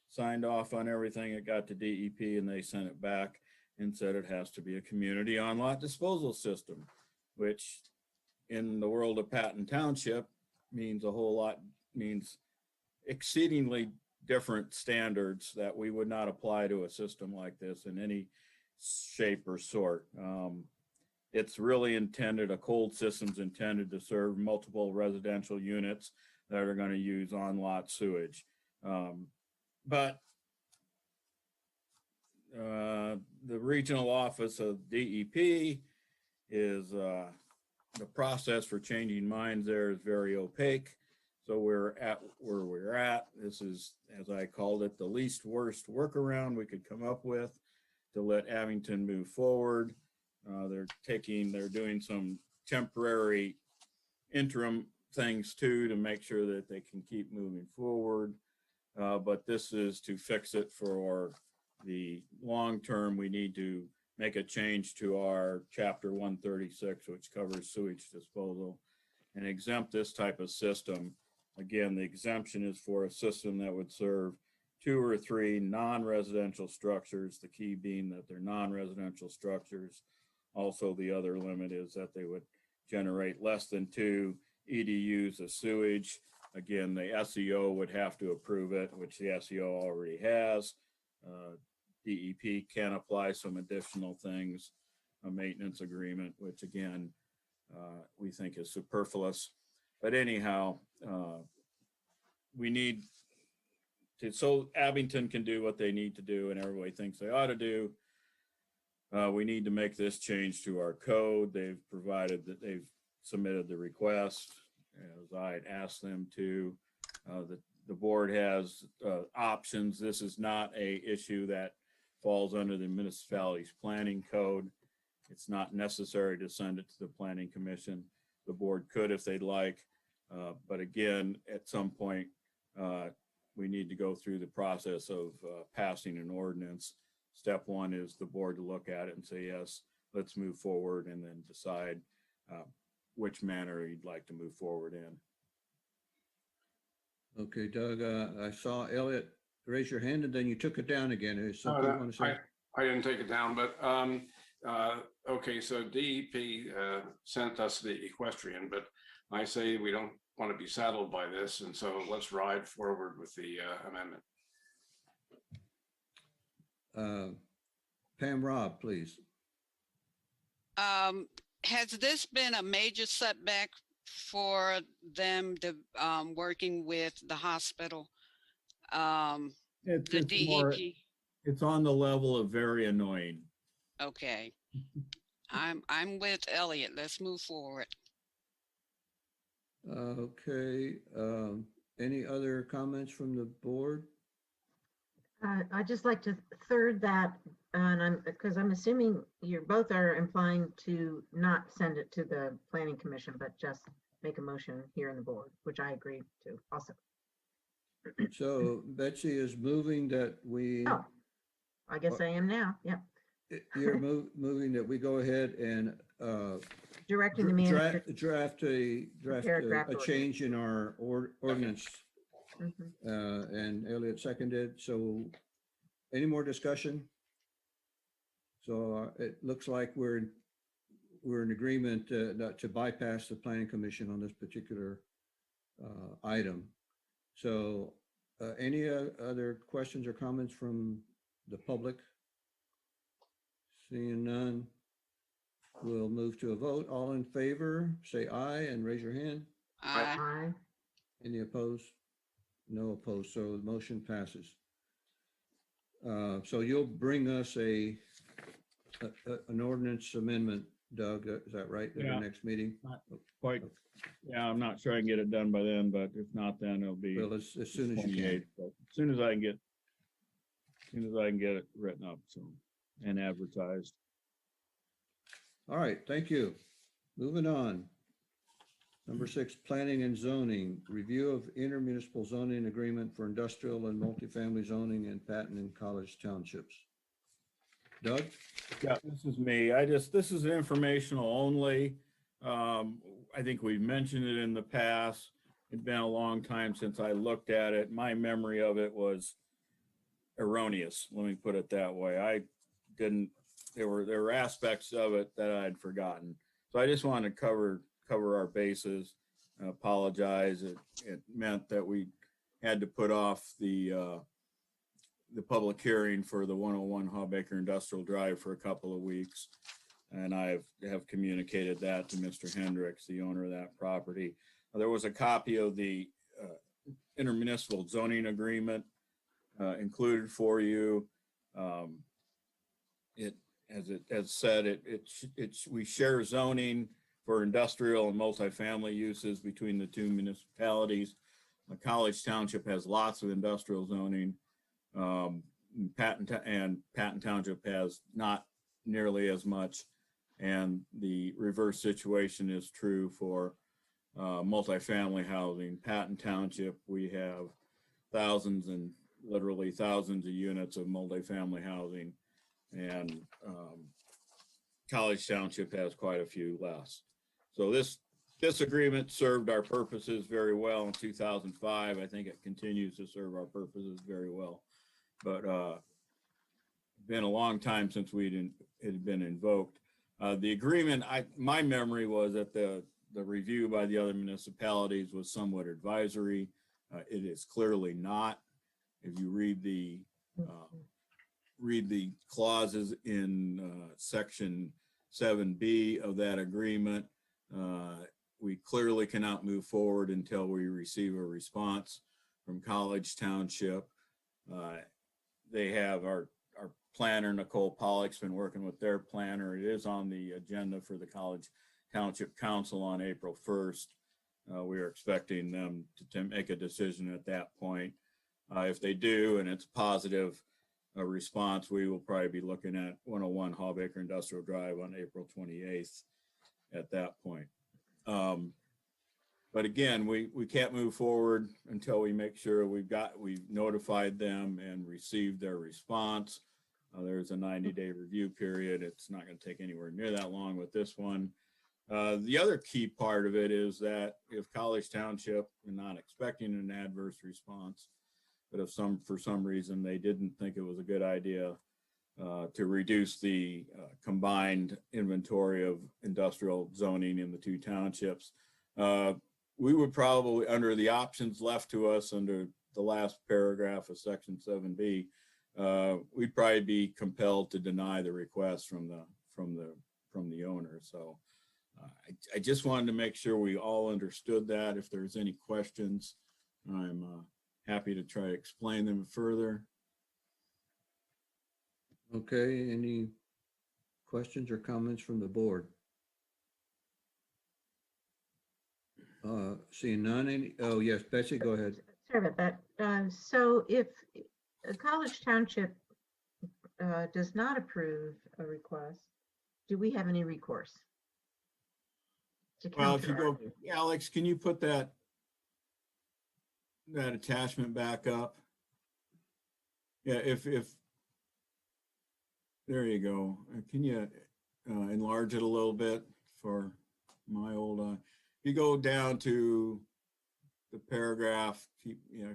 signed off on everything. It got to DEP and they sent it back and said it has to be a community on-lot disposal system, which in the world of Patton Township means a whole lot, means exceedingly different standards that we would not apply to a system like this in any shape or sort. It's really intended, a cold system's intended to serve multiple residential units that are going to use on-lot sewage. But the regional office of DEP is, the process for changing minds there is very opaque. So we're at where we're at. This is, as I called it, the least worst workaround we could come up with to let Abington move forward. They're doing some temporary interim things too to make sure that they can keep moving forward. But this is to fix it for the long term. We need to make a change to our Chapter 136, which covers sewage disposal, and exempt this type of system. Again, the exemption is for a system that would serve 2 or 3 non-residential structures, the key being that they're non-residential structures. Also, the other limit is that they would generate less than 2 EDUs of sewage. Again, the SEO would have to approve it, which the SEO already has. DEP can apply some additional things, a maintenance agreement, which again, we think is superfluous. But anyhow, we need to, so Abington can do what they need to do and everybody thinks they ought to do. We need to make this change to our code. They've provided that they've submitted the request as I had asked them to. The board has options. This is not a issue that falls under the municipality's planning code. It's not necessary to send it to the planning commission. The board could if they'd like, but again, at some point, we need to go through the process of passing an ordinance. Step one is the board to look at it and say, yes, let's move forward, and then decide which manner you'd like to move forward in. Okay, Doug, I saw Elliot raise your hand and then you took it down again. Is something you want to say? I didn't take it down, but okay, so DEP sent us the equestrian, but I say we don't want to be saddled by this, and so let's ride forward with the amendment. Pam Robb, please. Has this been a major setback for them to working with the hospital? The DEP? It's on the level of very annoying. Okay. I'm with Elliot. Let's move forward. Okay. Any other comments from the board? I'd just like to third that, and because I'm assuming you both are implying to not send it to the planning commission, but just make a motion here in the board, which I agree to also. So Betsy is moving that we. Oh, I guess I am now. Yep. You're moving that we go ahead and directing the manager draft a change in our ordinance. And Elliot seconded. So any more discussion? So it looks like we're in agreement not to bypass the planning commission on this particular item. So any other questions or comments from the public? Seeing none, we'll move to a vote. All in favor, say aye and raise your hand. Aye. Any opposed? No opposed, so the motion passes. So you'll bring us an ordinance amendment, Doug, is that right, at Yeah. the next meeting? Not quite. Yeah, I'm not sure I can get it done by then, but if not, then it'll be. Well, as soon as you can. 28th, but as soon as I can get it written up, so, and advertised. All right, thank you. Moving on. Number 6, planning and zoning, review of intermunicipal zoning agreement for industrial and multifamily zoning in Patton and College Townships. Doug? Yeah, this is me. This is informational only. I think we've mentioned it in the past. It's been a long time since I looked at it. My memory of it was erroneous. Let me put it that way. There were aspects of it that I'd forgotten. So I just wanted to cover our bases. I apologize. It meant that we had to put off the public hearing for the 101 Hawbaker Industrial Drive for a couple of weeks. And I have communicated that to Mr. Hendricks, the owner of that property. There was a copy of the intermunicipal zoning agreement included for you. We share zoning for industrial and multifamily uses between the two municipalities. College Township has lots of industrial zoning. Patton Township has not nearly as much. And the reverse situation is true for multifamily housing. Patton Township, we have literally thousands of units of multifamily housing, and College Township has quite a few less. So this agreement served our purposes very well in 2005. I think it continues to serve our purposes very well. But been a long time since it had been invoked. The agreement, my memory was that the the review by the other municipalities was somewhat advisory. It is clearly not. If you read the clauses in section 7B of that agreement, we clearly cannot move forward until we receive a response from College Township. They have our planner, Nicole Pollock's been working with their planner. It is on the agenda for the College Township Council on April 1st. We are expecting them to make a decision at that point. If they do, and it's positive response, we will probably be looking at 101 Hawbaker Industrial Drive on April 28th at that point. But again, we can't move forward until we make sure we've notified them and received their response. There's a 90-day review period. It's not going to take anywhere near that long with this one. The other key part of it is that if College Township, we're not expecting an adverse response, but if for some reason they didn't think it was a good idea to reduce the combined inventory of industrial zoning in the two townships, we would probably, under the options left to us under the last paragraph of section 7B, we'd probably be compelled to deny the request from the owner. So I just wanted to make sure we all understood that. If there's any questions, I'm happy to try to explain them further. Okay, any questions or comments from the board? Seeing none, oh yes, Betsy, go ahead. Sorry about that. So if College Township does not approve a request, do we have any recourse? Well, if you go, Alex, can you put that attachment back up? Yeah, if there you go. Can you enlarge it a little bit for my old eye? If you go down to the paragraph,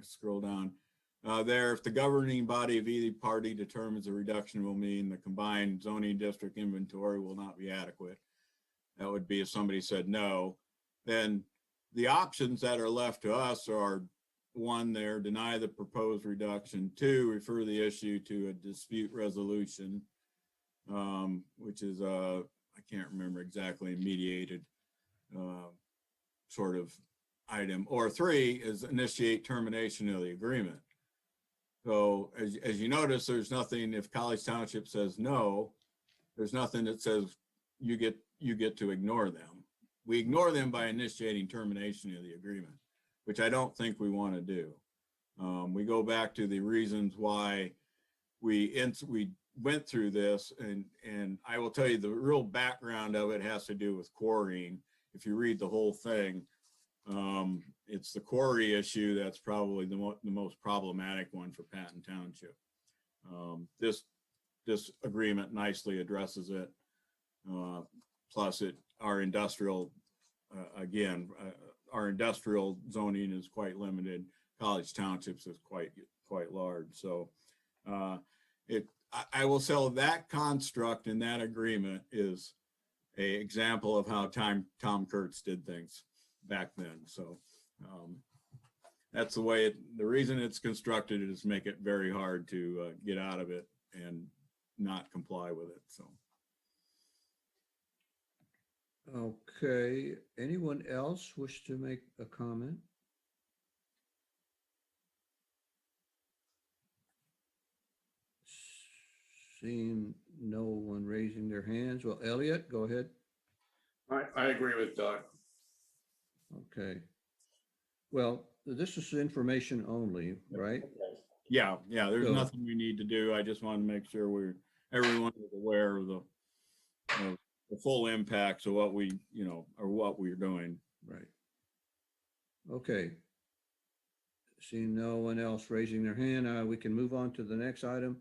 scroll down. There, if the governing body of either party determines a reduction will mean the combined zoning district inventory will not be adequate. That would be if somebody said no. Then the options that are left to us are: one, there, deny the proposed reduction; two, refer the issue to a dispute resolution, which is I can't remember exactly, mediated sort of item; or three is initiate termination of the agreement. So as you notice, there's nothing, if College Township says no, there's nothing that says you get to ignore them. We ignore them by initiating termination of the agreement, which I don't think we want to do. We go back to the reasons why we went through this, and I will tell you the real background of it has to do with quarrying. If you read the whole thing, it's the quarry issue that's probably the most problematic one for Patton Township. This agreement nicely addresses it. Plus our industrial, our industrial zoning is quite limited. College Townships is quite large. So I will say that construct in that agreement is an example of how Tom Kurtz did things back then. So that's the way the reason it's constructed is to make it very hard to get out of it and not comply with it. So. Okay, anyone else wish to make a comment? Seeing no one raising their hands. Well, Elliot, go ahead. I agree with Doug. Okay. Well, this is information only, right? Yeah. There's nothing we need to do. I just want to make sure everyone is aware of the full impacts of what we, what we're doing. Right. Okay. Seeing no one else raising their hand, we can move on to the next item.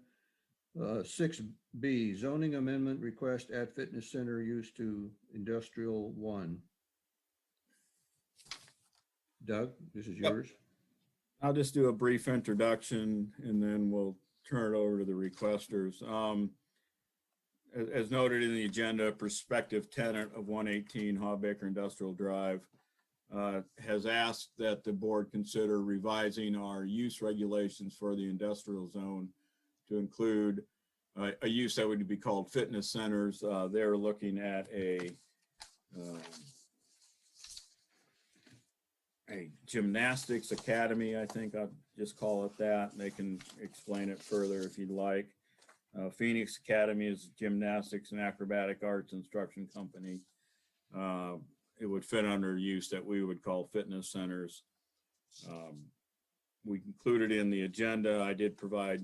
6B, zoning amendment request add fitness center use to industrial 1. Doug, this is yours. I'll just do a brief introduction and then we'll turn it over to the requesters. as noted in the agenda, prospective tenant of 118 Hawbaker Industrial Drive has asked that the board consider revising our use regulations for the industrial zone to include a use that would be called fitness centers. They're looking at a gymnastics academy, I think I'll just call it that. They can explain it further if you'd like. Phoenix Academy is gymnastics and acrobatic arts instruction company. It would fit under use that we would call fitness centers. We included in the agenda, I did provide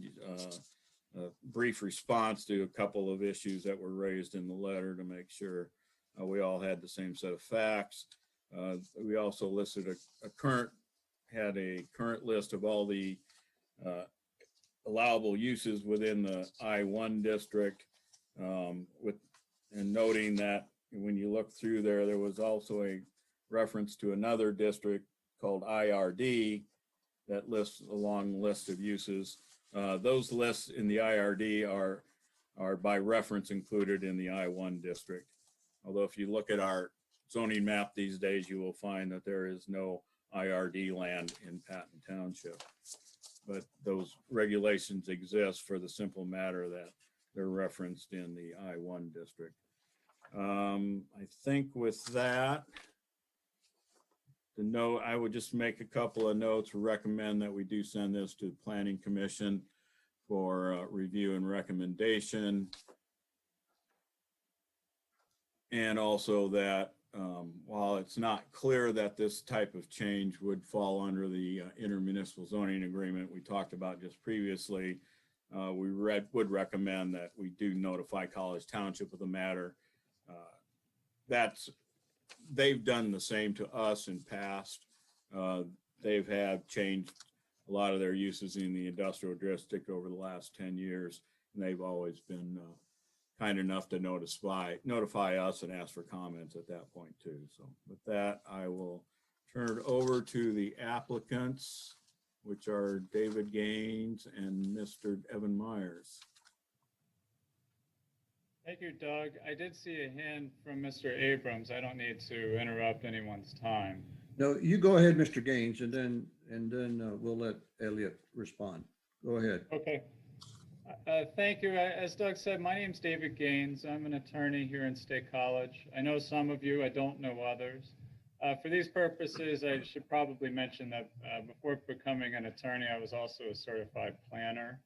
a brief response to a couple of issues that were raised in the letter to make sure we all had the same set of facts. We also listed a current list of all the allowable uses within the I-1 district, and noting that when you look through there, there was also a reference to another district called IRD that lists a long list of uses. Those lists in the IRD are by reference included in the I-1 district. Although if you look at our zoning map these days, you will find that there is no IRD land in Patton Township. But those regulations exist for the simple matter that they're referenced in the I-1 district. I think with that, I would just make a couple of notes, recommend that we do send this to the Planning Commission for review and recommendation. And also that while it's not clear that this type of change would fall under the intermunicipal zoning agreement we talked about just previously, we would recommend that we do notify College Township of the matter. They've done the same to us in past. They've have changed a lot of their uses in the industrial district over the last 10 years, and they've always been kind enough to notify us and ask for comments at that point too. So with that, I will turn it over to the applicants, which are David Gaines and Mr. Evan Myers. Thank you, Doug. I did see a hand from Mr. Abrams. I don't need to interrupt anyone's time. No, you go ahead, Mr. Gaines, and then we'll let Elliot respond. Go ahead. Okay. Thank you. As Doug said, my name's David Gaines. I'm an attorney here in State College. I know some of you, I don't know others. For these purposes, I should probably mention that before becoming an attorney, I was also a certified planner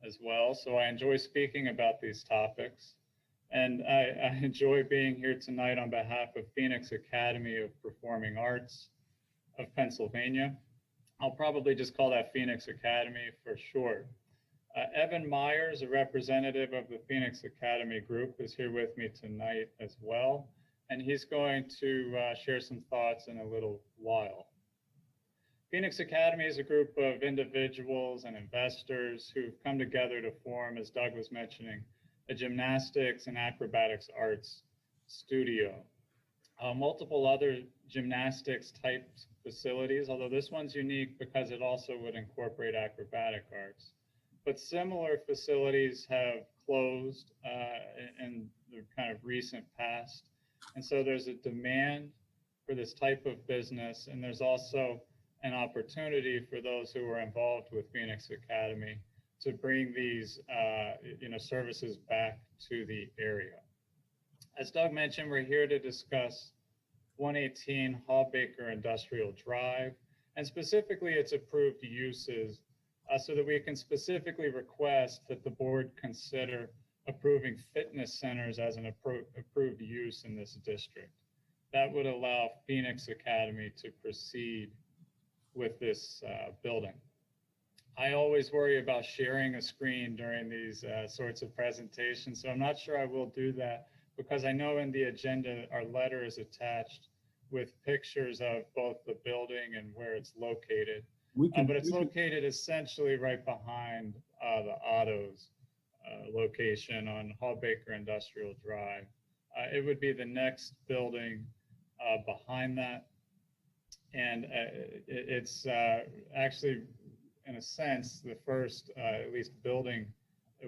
as well. So I enjoy speaking about these topics. And I enjoy being here tonight on behalf of Phoenix Academy of Performing Arts of Pennsylvania. I'll probably just call that Phoenix Academy for short. Evan Myers, a representative of the Phoenix Academy Group, is here with me tonight as well. And he's going to share some thoughts in a little while. Phoenix Academy is a group of individuals and investors who've come together to form, as Doug was mentioning, a gymnastics and acrobatics arts studio. Multiple other gymnastics type facilities, although this one's unique because it also would incorporate acrobatic arts. But similar facilities have closed in the kind of recent past. And so there's a demand for this type of business. And there's also an opportunity for those who are involved with Phoenix Academy to bring these services back to the area. As Doug mentioned, we're here to discuss 118 Hawbaker Industrial Drive, and specifically its approved uses, so that we can specifically request that the board consider approving fitness centers as an approved use in this district. That would allow Phoenix Academy to proceed with this building. I always worry about sharing a screen during these sorts of presentations, so I'm not sure I will do that because I know in the agenda our letter is attached with pictures of both the building and where it's located. But it's located essentially right behind the Otto's location on Hawbaker Industrial Drive. It would be the next building behind that. And it's actually, in a sense, the first, at least building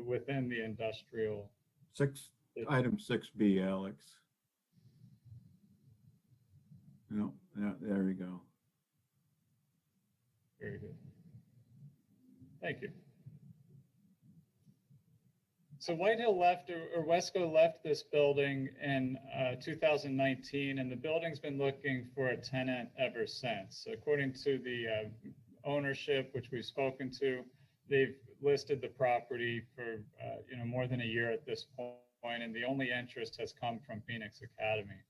within the industrial. Item 6B, Alex. No, yeah, there we go. Very good. Thank you. So Whitehill left, or Wesco left this building in 2019, and the building's been looking for a tenant ever since. According to the ownership, which we've spoken to, they've listed the property for more than a year at this point, and the only interest has come from Phoenix Academy.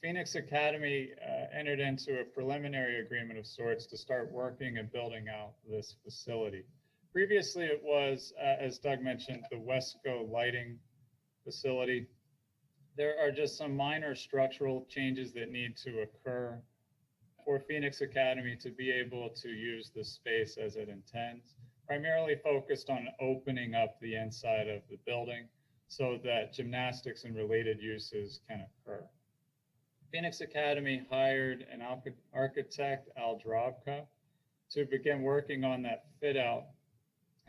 Phoenix Academy entered into a preliminary agreement of sorts to start working and building out this facility. Previously, it was, as Doug mentioned, the Wesco lighting facility. There are just some minor structural changes that need to occur for Phoenix Academy to be able to use the space as it intends, primarily focused on opening up the inside of the building so that gymnastics and related uses can occur. Phoenix Academy hired an architect, Al Drobka, to begin working on that fit out.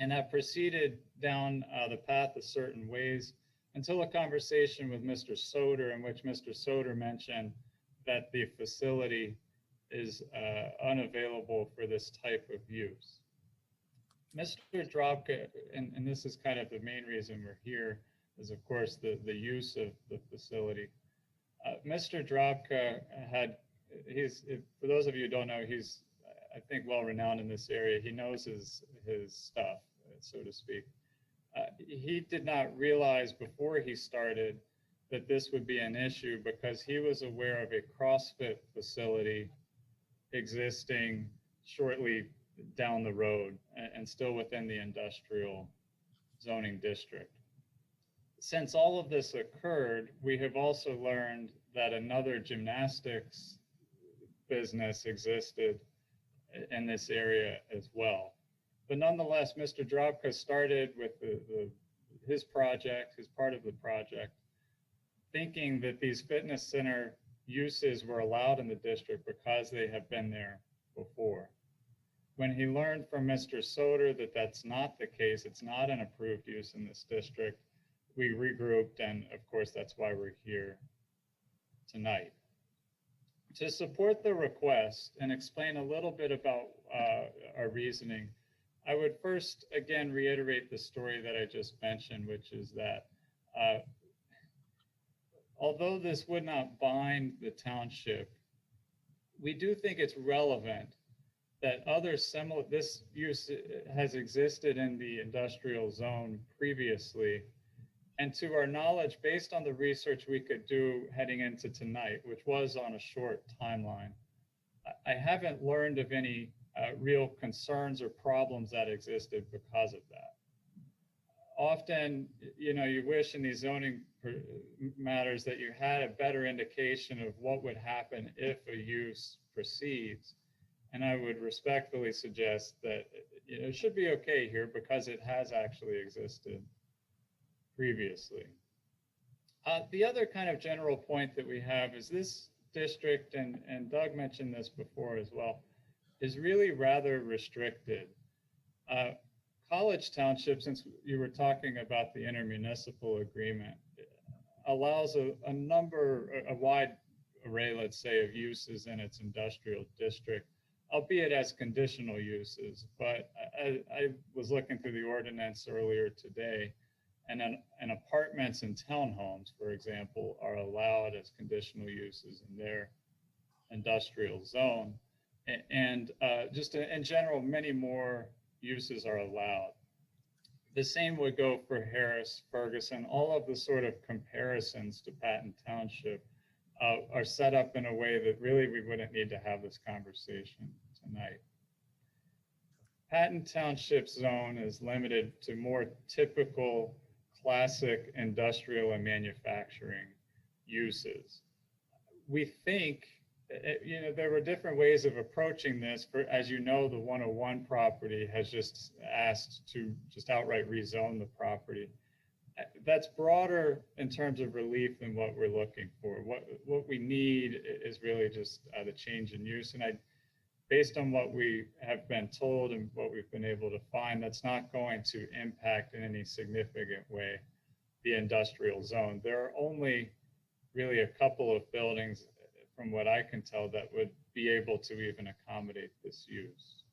And that proceeded down the path a certain ways until a conversation with Mr. Soder, in which Mr. Soder mentioned that the facility is unavailable for this type of use. Mr. Drobka, and this is kind of the main reason we're here, is of course the use of the facility. Mr. Drobka for those of you who don't know, he's, I think, well renowned in this area. He knows his stuff, so to speak. He did not realize before he started that this would be an issue because he was aware of a CrossFit facility existing shortly down the road and still within the industrial zoning district. Since all of this occurred, we have also learned that another gymnastics business existed in this area as well. But nonetheless, Mr. Drobka started with his project, his part of the project, thinking that these fitness center uses were allowed in the district because they have been there before. When he learned from Mr. Soder that that's not the case, it's not an approved use in this district, we regrouped, and of course, that's why we're here tonight. To support the request and explain a little bit about our reasoning, I would first, again, reiterate the story that I just mentioned, which is that although this would not bind the township, we do think it's relevant that this use has existed in the industrial zone previously. And to our knowledge, based on the research we could do heading into tonight, which was on a short timeline, I haven't learned of any real concerns or problems that existed because of that. Often, you wish in these zoning matters that you had a better indication of what would happen if a use proceeds. And I would respectfully suggest that it should be okay here because it has actually existed previously. The other kind of general point that we have is this district, and Doug mentioned this before as well, is really rather restricted. College Township, since you were talking about the intermunicipal agreement, allows a wide array, let's say, of uses in its industrial district, albeit as conditional uses. But I was looking through the ordinance earlier today, and apartments and townhomes, for example, are allowed as conditional uses in their industrial zone. And just in general, many more uses are allowed. The same would go for Harris, Ferguson. All of the sort of comparisons to Patton Township are set up in a way that really we wouldn't need to have this conversation tonight. Patton Township zone is limited to more typical classic industrial and manufacturing uses. We think, there were different ways of approaching this. As you know, the 101 property has just asked to just outright rezone the property. That's broader in terms of relief than what we're looking for. What we need is really just the change in use. And based on what we have been told and what we've been able to find, that's not going to impact in any significant way the industrial zone. There are only really a couple of buildings, from what I can tell, that would be able to even accommodate this use.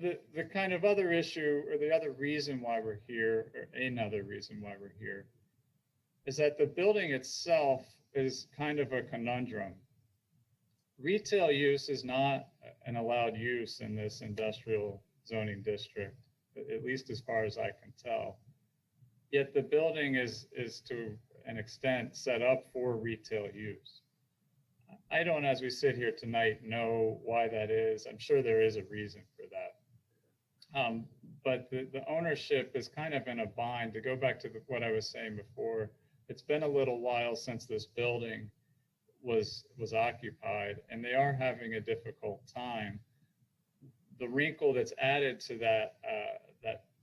The kind of other issue, or the other reason why we're here, or another reason why we're here, is that the building itself is kind of a conundrum. Retail use is not an allowed use in this industrial zoning district, at least as far as I can tell. Yet the building is to an extent set up for retail use. I don't, as we sit here tonight, know why that is. I'm sure there is a reason for that. But the ownership is kind of in a bind. To go back to what I was saying before, it's been a little while since this building was occupied, and they are having a difficult time. The wrinkle that's added to that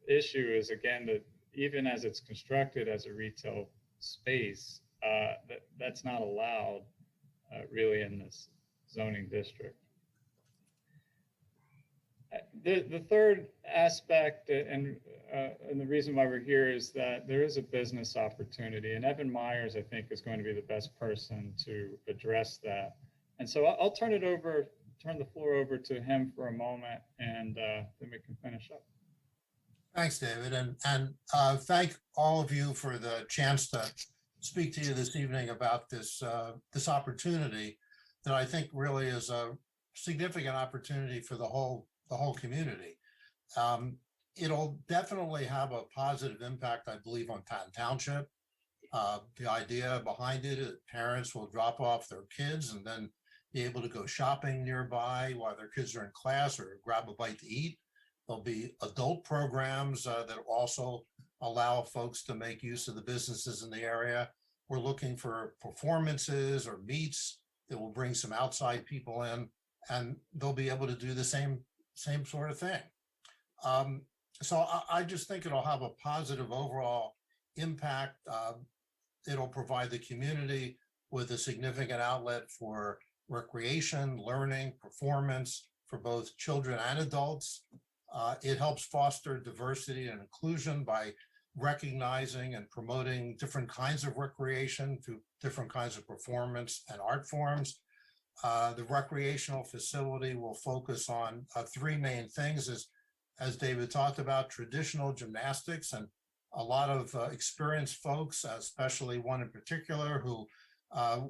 issue is, again, that even as it's constructed as a retail space, that's not allowed really in this zoning district. The third aspect, and the reason why we're here, is that there is a business opportunity, and Evan Myers, I think, is going to be the best person to address that. And so I'll turn the floor over to him for a moment, and then we can finish up. Thanks, David, and thank all of you for the chance to speak to you this evening about this opportunity that I think really is a significant opportunity for the whole community. It'll definitely have a positive impact, I believe, on Patton Township. The idea behind it is parents will drop off their kids and then be able to go shopping nearby while their kids are in class, or grab a bite to eat. There'll be adult programs that also allow folks to make use of the businesses in the area. We're looking for performances or meets that will bring some outside people in, and they'll be able to do the same sort of thing. So I just think it'll have a positive overall impact. It'll provide the community with a significant outlet for recreation, learning, performance for both children and adults. It helps foster diversity and inclusion by recognizing and promoting different kinds of recreation through different kinds of performance and art forms. The recreational facility will focus on three main things, as David talked about: traditional gymnastics, and a lot of experienced folks, especially one in particular who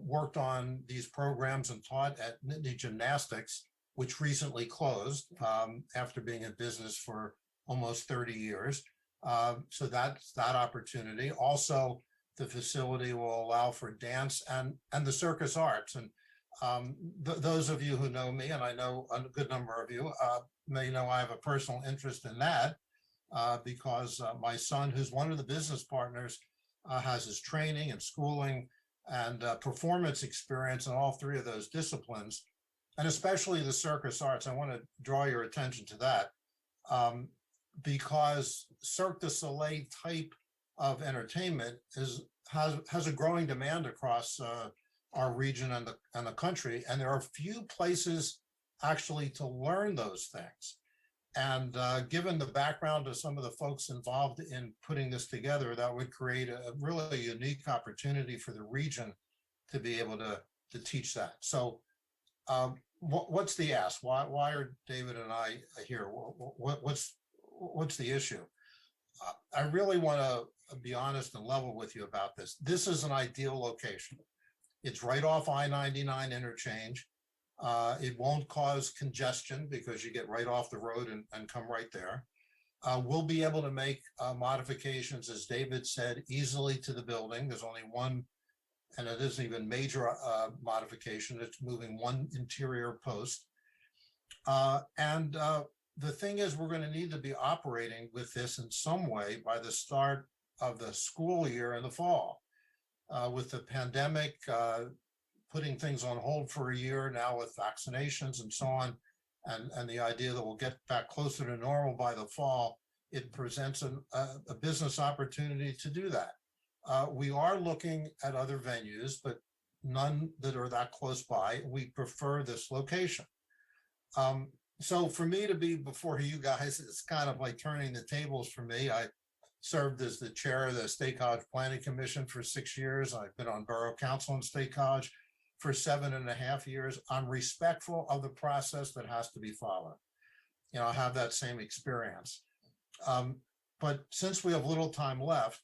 worked on these programs and taught at Nittany Gymnastics, which recently closed after being in business for almost 30 years. So that's that opportunity. Also, the facility will allow for dance and the circus arts. And those of you who know me, and I know a good number of you, may know I have a personal interest in that because my son, who's one of the business partners, has his training and schooling and performance experience in all three of those disciplines, and especially the circus arts. I want to draw your attention to that because Cirque du Soleil type of entertainment has a growing demand across our region and the country, and there are few places actually to learn those things. And given the background of some of the folks involved in putting this together, that would create a really unique opportunity for the region to be able to teach that. So what's the ask? Why are David and I here? What's the issue? I really want to be honest and level with you about this. This is an ideal location. It's right off I-99 interchange. It won't cause congestion because you get right off the road and come right there. We'll be able to make modifications, as David said, easily to the building. There's only one, and it isn't even major modification. It's moving one interior post. The thing is, we're going to need to be operating with this in some way by the start of the school year in the fall. With the pandemic, putting things on hold for a year now with vaccinations and so on, and the idea that we'll get back closer to normal by the fall, it presents a business opportunity to do that. We are looking at other venues, but none that are that close by. We prefer this location. So for me to be before you guys, it's kind of like turning the tables for me. I served as the chair of the State College Planning Commission for 6 years. I've been on Borough Council in State College for 7.5 years. I'm respectful of the process that has to be followed. You know, I have that same experience. But since we have little time left,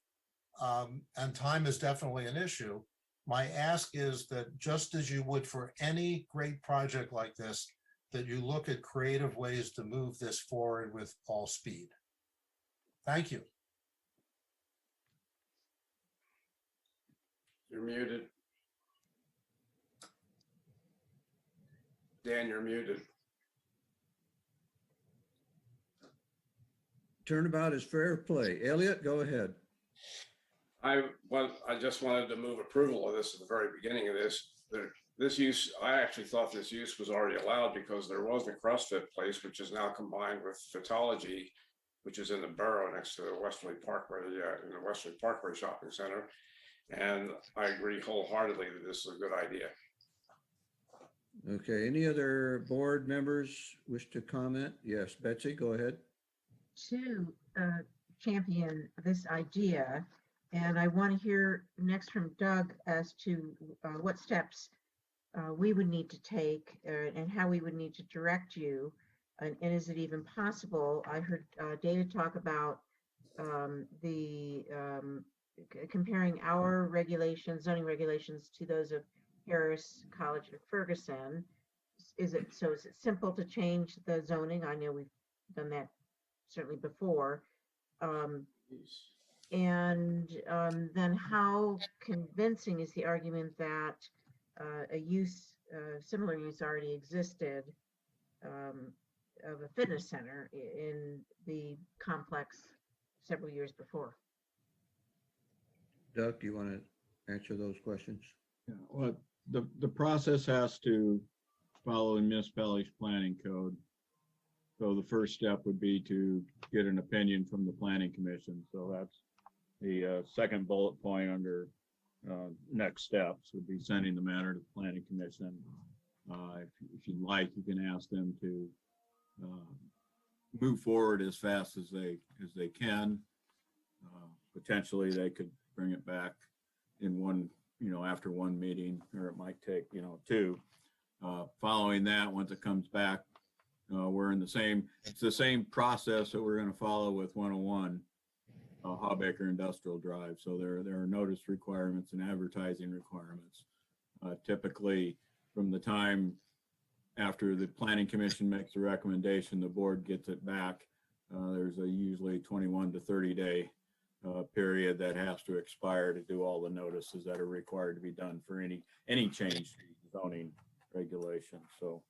and time is definitely an issue, my ask is that just as you would for any great project like this, that you look at creative ways to move this forward with all speed. Thank you. You're muted. Dan, you're muted. Turnabout is fair play. Elliot, go ahead. I just wanted to move approval of this at the very beginning of this. This use, I actually thought this use was already allowed because there was a CrossFit place, which is now combined with Fitology, which is in the borough next to the Westerly Parkway, in the Westerly Parkway Shopping Center. And I agree wholeheartedly that this is a good idea. Okay, any other board members wish to comment? Yes, Betsy, go ahead. To champion this idea, and I want to hear next from Doug as to what steps we would need to take and how we would need to direct you. And is it even possible? I heard David talk about comparing our regulations, zoning regulations, to those of Harris College of Ferguson. Is it simple to change the zoning? I know we've done that certainly before. And then how convincing is the argument that a similar use already existed of a fitness center in the complex several years before? Doug, do you want to answer those questions? Yeah, well, the process has to follow the municipality's planning code. So the first step would be to get an opinion from the planning commission. So that's the second bullet point under next steps would be sending the matter to the planning commission. If you'd like, you can ask them to move forward as fast as they can. Potentially, they could bring it back in one, after one meeting, or it might take, two. Following that, once it comes back, we're in it's the same process that we're going to follow with 101 Hawbaker Industrial Drive. So there are notice requirements and advertising requirements. Typically, from the time after the planning commission makes a recommendation, the board gets it back. There's a usually 21 to 30 day period that has to expire to do all the notices that are required to be done for any change to zoning regulation. So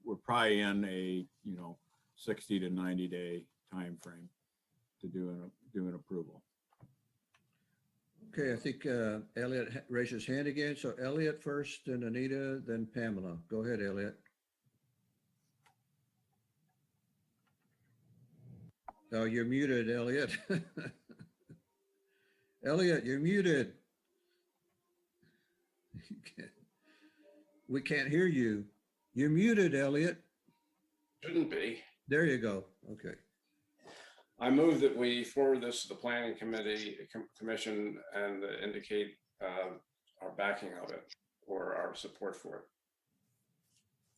we're probably in a 60 to 90 day time frame to do an approval. Okay, I think Elliot raised his hand again. So Elliot first, then Anita, then Pamela. Go ahead, Elliot. Oh, you're muted, Elliot. Elliot, you're muted. We can't hear you. You're muted, Elliot. Shouldn't be. There you go. Okay. I move that we forward this to the planning commission and indicate our backing of it or our support for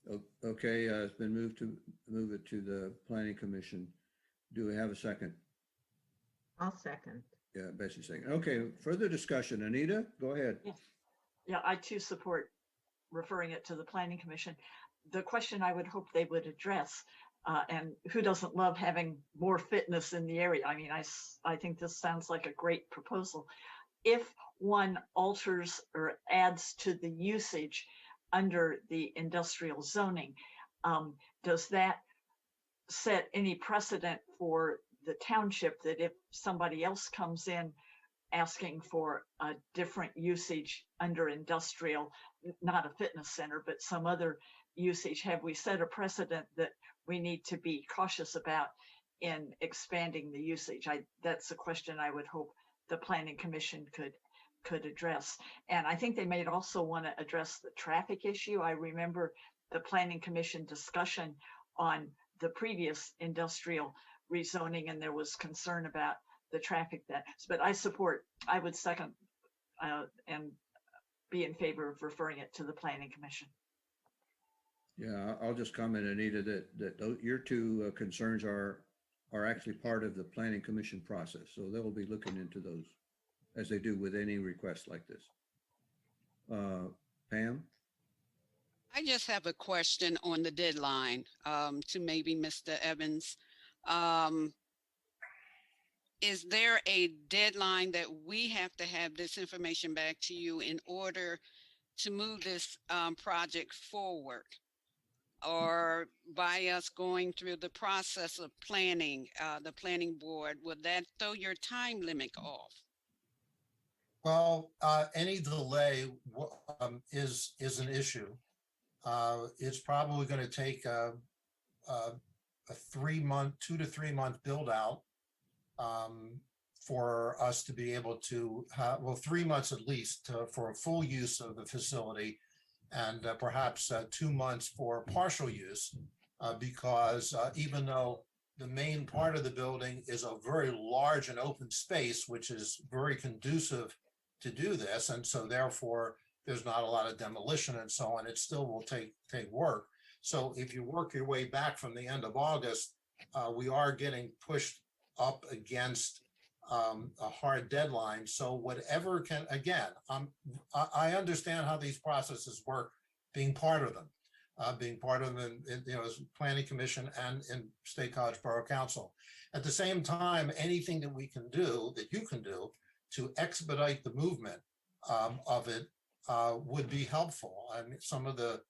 it. Okay, it's been moved to move it to the planning commission. Do we have a second? I'll second. Yeah, Betsy second. Okay, further discussion. Anita, go ahead. Yeah, I too support referring it to the planning commission. The question I would hope they would address, and who doesn't love having more fitness in the area? I mean, I think this sounds like a great proposal. If one alters or adds to the usage under the industrial zoning, does that set any precedent for the township that if somebody else comes in asking for a different usage under industrial, not a fitness center, but some other usage, have we set a precedent that we need to be cautious about in expanding the usage? That's a question I would hope the planning commission could address. And I think they may also want to address the traffic issue. I remember the planning commission discussion on the previous industrial rezoning, and there was concern about the traffic that, but I would second and be in favor of referring it to the Planning Commission. Yeah, I'll just comment, Anita, that your two concerns are actually part of the Planning Commission process. So they will be looking into those as they do with any request like this. Pam? I just have a question on the deadline to maybe Mr. Evans. Is there a deadline that we have to have this information back to you in order to move this project forward? Or by us going through the process of planning, the planning board, would that throw your time limit off? Well, any delay is an issue. It's probably going to take a 2 to 3 month build out for us to be able to have, well, 3 months at least for a full use of the facility, and perhaps 2 months for partial use, because even though the main part of the building is a very large and open space, which is very conducive to do this, and so therefore there's not a lot of demolition and so on, it still will take work. So if you work your way back from the end of August, we are getting pushed up against a hard deadline. So whatever can, again, I understand how these processes work, being part of them as Planning Commission and in State College Borough Council. At the same time, anything that we can do, that you can do to expedite the movement of it would be helpful. I mean, some of the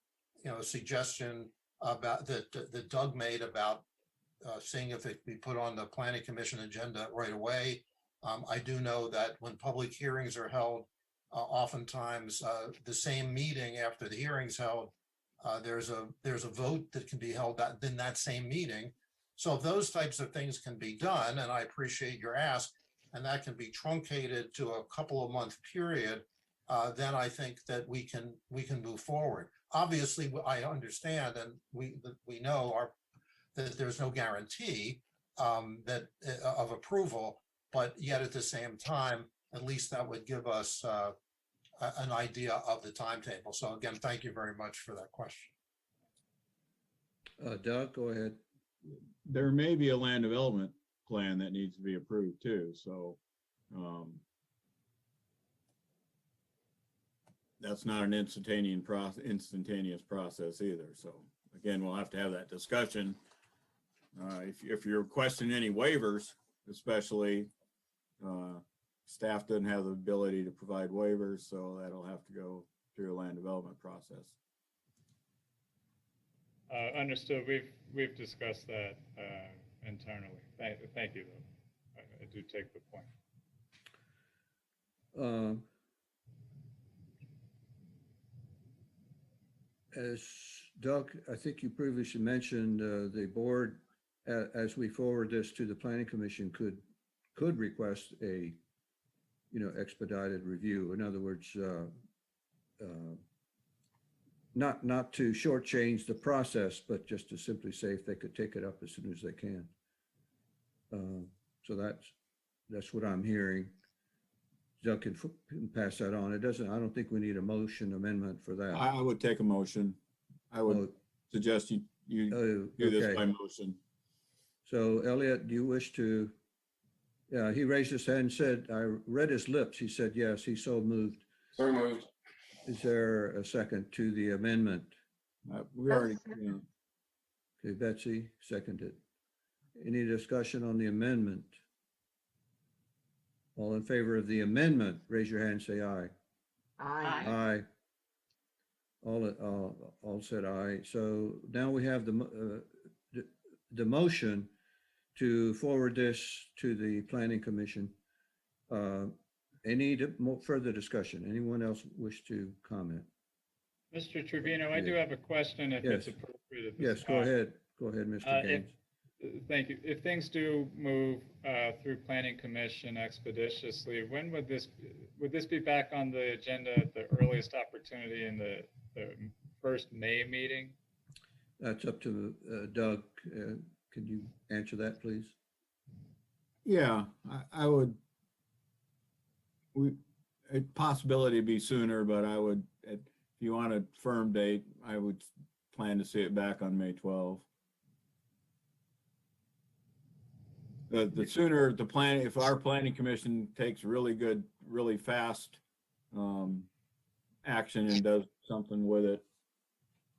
suggestion about that Doug made about seeing if it could be put on the Planning Commission agenda right away. I do know that when public hearings are held, oftentimes the same meeting after the hearing's held, there's a vote that can be held in that same meeting. So if those types of things can be done, and I appreciate your ask, and that can be truncated to a couple of month period, then I think that we can move forward. Obviously, I understand, and we know that there's no guarantee that of approval, but yet at the same time, at least that would give us an idea of the timetable. So again, thank you very much for that question. Doug, go ahead. There may be a land development plan that needs to be approved too. So that's not an instantaneous process either. So again, we'll have to have that discussion. If you're requesting any waivers, especially, staff doesn't have the ability to provide waivers, so that'll have to go through a land development process. Understood. We've discussed that internally. Thank you, though. I do take the point. As Doug, I think you previously mentioned, the board, as we forward this to the Planning Commission, could request a expedited review. In other words, not to shortchange the process, but just to simply say if they could take it up as soon as they can. So that's what I'm hearing. Doug can pass that on. I don't think we need a motion amendment for that. I would take a motion. I would suggest you do this by motion. So Elliot, do you wish to? Yeah, he raised his hand and said, I read his lips. He said, yes, he's so moved. So moved. Is there a second to the amendment? We already. Okay, Betsy, seconded. Any discussion on the amendment? All in favor of the amendment, raise your hand, say aye. Aye. Aye. All said aye. So now we have the motion to forward this to the Planning Commission. Any further discussion? Anyone else wish to comment? Mr. Trevino, I do have a question if it's appropriate at this Yes, go ahead. Go ahead, Mr. Gaines. Thank you. If things do move through Planning Commission expeditiously, when would this be back on the agenda at the earliest opportunity in the first May meeting? That's up to Doug. Can you answer that, please? Yeah, I would, a possibility to be sooner, but I would, if you want a firm date, I would plan to see it back on May 12. The sooner the plan, if our planning commission takes really fast action and does something with it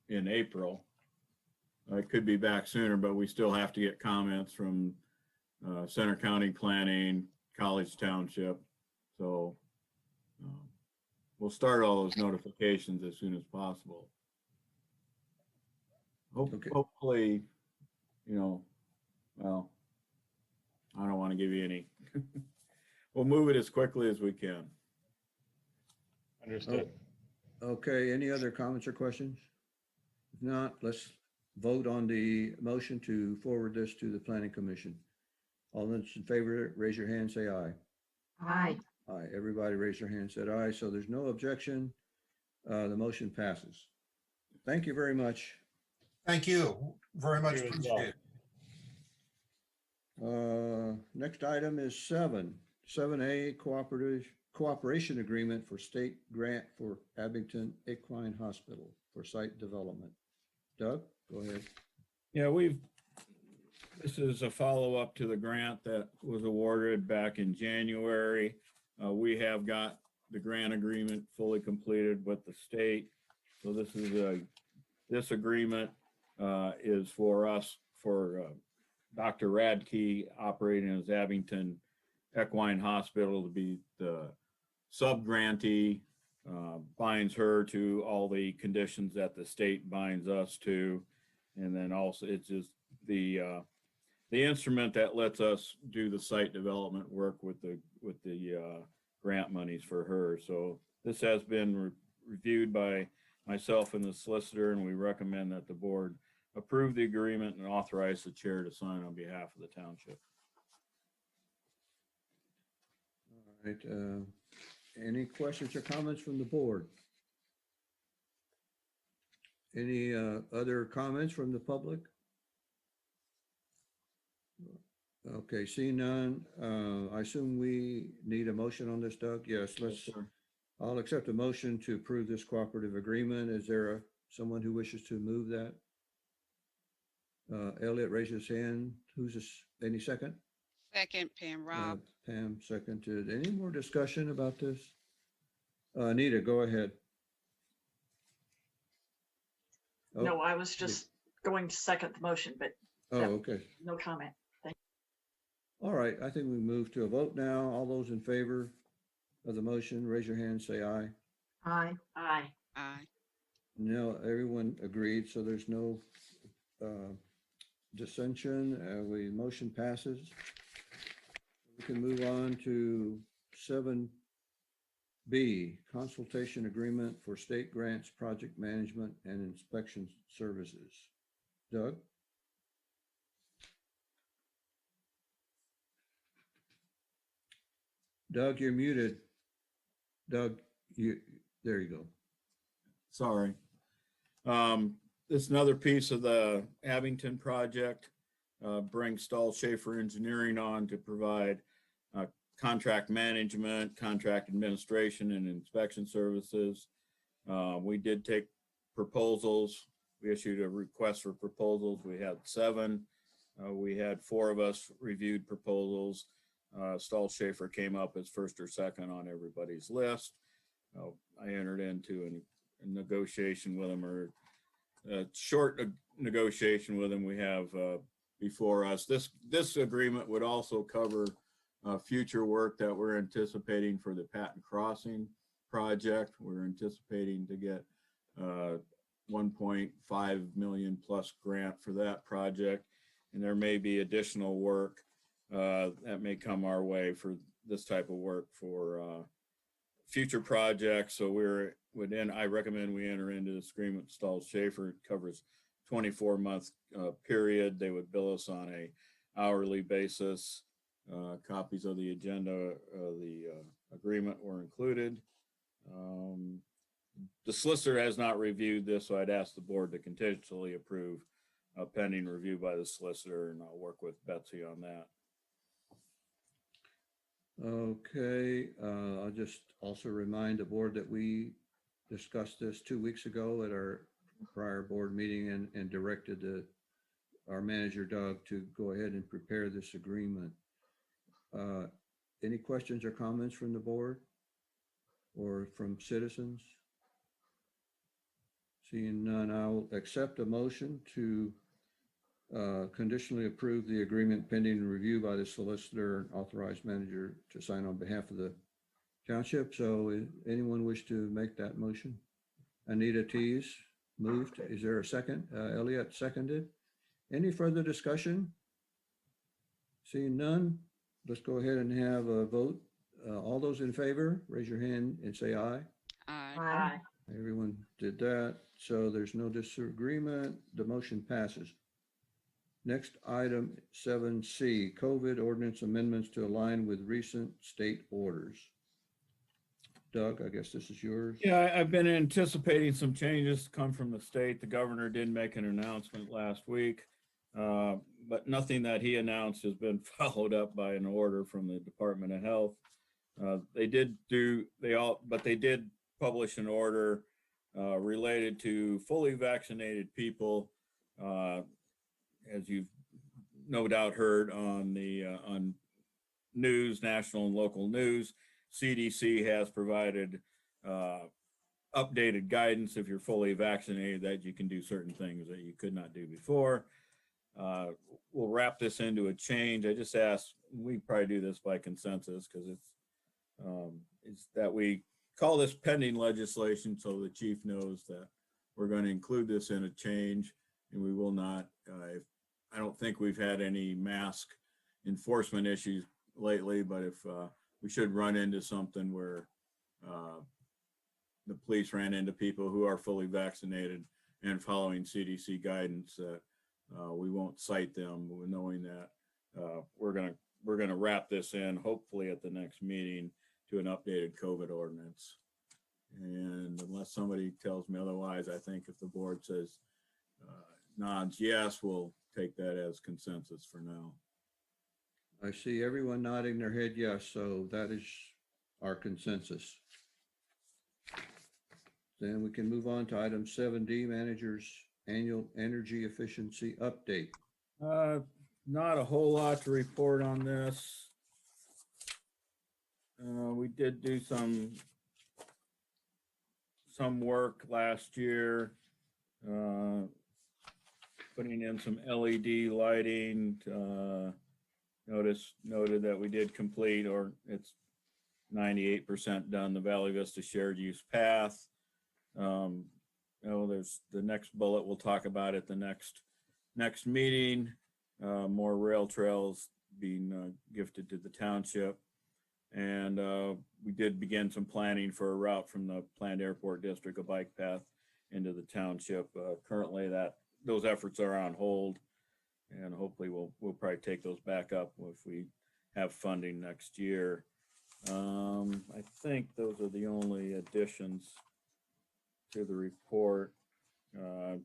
in April, it could be back sooner, but we still have to get comments from Center County Planning, College Township. So we'll start all those notifications as soon as possible. Okay. Hopefully, well, I don't want to give you any. We'll move it as quickly as we can. Understood. Okay, any other comments or questions? If not, let's vote on the motion to forward this to the planning commission. All those in favor, raise your hand, say aye. Aye. Aye, everybody raise their hand, said aye, so there's no objection. The motion passes. Thank you very much. Thank you very much. You as well. Appreciate it. Next item is 7A cooperation agreement for state grant for Abington Equine Hospital for site development. Doug, go ahead. Yeah, this is a follow-up to the grant that was awarded back in January. We have got the grant agreement fully completed with the state. So this agreement is for us, for Dr. Radke operating as Abington Equine Hospital to be the sub-grantee, binds her to all the conditions that the state binds us to. And then also it's just the instrument that lets us do the site development work with the grant monies for her. So this has been reviewed by myself and the solicitor, and we recommend that the board approve the agreement and authorize the chair to sign on behalf of the township. All right, any questions or comments from the board? Any other comments from the public? Okay, seeing none, I assume we need a motion on this, Doug? Yes, I'll accept a motion to approve this cooperative agreement. Is there someone who wishes to move that? Elliot raised his hand. Who's this? Any second? Second, Pam Rob. Pam seconded. Any more discussion about this? Anita, go ahead. Oh, No, I was just going to second the motion, but Oh, okay. no comment. All right, I think we move to a vote now. All those in favor of the motion, raise your hand, say aye. Aye. Aye. Aye. No, everyone agreed, so there's no dissension. Motion passes. We can move on to 7B, consultation agreement for state grants, project management and inspection services. Doug? Doug, you're muted. Doug, there you go. Sorry. This is another piece of the Abington project. Brings Stahl Schaefer Engineering on to provide contract management, contract administration, and inspection services. We did take proposals. We issued a request for proposals. We had 7. We had 4 of us reviewed proposals. Stahl Schaefer came up as first or second on everybody's list. I entered into a negotiation with him, or a short negotiation with him. We have before us. This agreement would also cover future work that we're anticipating for the Patton Crossing project. We're anticipating to get 1.5 million plus grant for that project, and there may be additional work that may come our way for this type of work for future projects. So I recommend we enter into this agreement with Stahl Schaefer. It covers 24-month period. They would bill us on a hourly basis. Copies of the agenda, the agreement were included. The solicitor has not reviewed this, so I'd ask the board to contingently approve pending review by the solicitor, and I'll work with Betsy on that. Okay, I'll just also remind the board that we discussed this 2 weeks ago at our prior board meeting and directed our manager, Doug, to go ahead and prepare this agreement. Any questions or comments from the board or from citizens? Seeing none, I'll accept a motion to conditionally approve the agreement pending review by the solicitor and authorized manager to sign on behalf of the township. So anyone wish to make that motion? Anita Tees moved. Is there a second? Elliot seconded. Any further discussion? Seeing none, let's go ahead and have a vote. All those in favor, raise your hand and say aye. Aye. Aye. Everyone did that. So there's no disagreement. The motion passes. Next item 7C, COVID ordinance amendments to align with recent state orders. Doug, I guess this is yours. Yeah, I've been anticipating some changes to come from the state. The governor did make an announcement last week, but nothing that he announced has been followed up by an order from the Department of Health. They did publish an order related to fully vaccinated people. As you've no doubt heard on on news, national and local news, CDC has provided updated guidance if you're fully vaccinated that you can do certain things that you could not do before. We'll wrap this into a change. I just asked, we probably do this by consensus because it's that we call this pending legislation so the chief knows that we're going to include this in a change, and we will not, I don't think we've had any mask enforcement issues lately, but if we should run into something where the police ran into people who are fully vaccinated and following CDC guidance, we won't cite them, knowing that we're gonna wrap this in hopefully at the next meeting to an updated COVID ordinance. And unless somebody tells me otherwise, I think if the board says nods yes, we'll take that as consensus for now. I see everyone nodding their head yes, so that is our consensus. Then we can move on to item 7D, manager's annual energy efficiency update. Not a whole lot to report on this. We did do some work last year, putting in some LED lighting. Noted that we did complete, or it's 98% done, the Valley Vista shared use path. There's the next bullet we'll talk about at the next meeting. More rail trails being gifted to the township. And we did begin some planning for a route from the planned airport district, a bike path into the township. Currently those efforts are on hold, and hopefully we'll probably take those back up if we have funding next year. I think those are the only additions to the report. I'll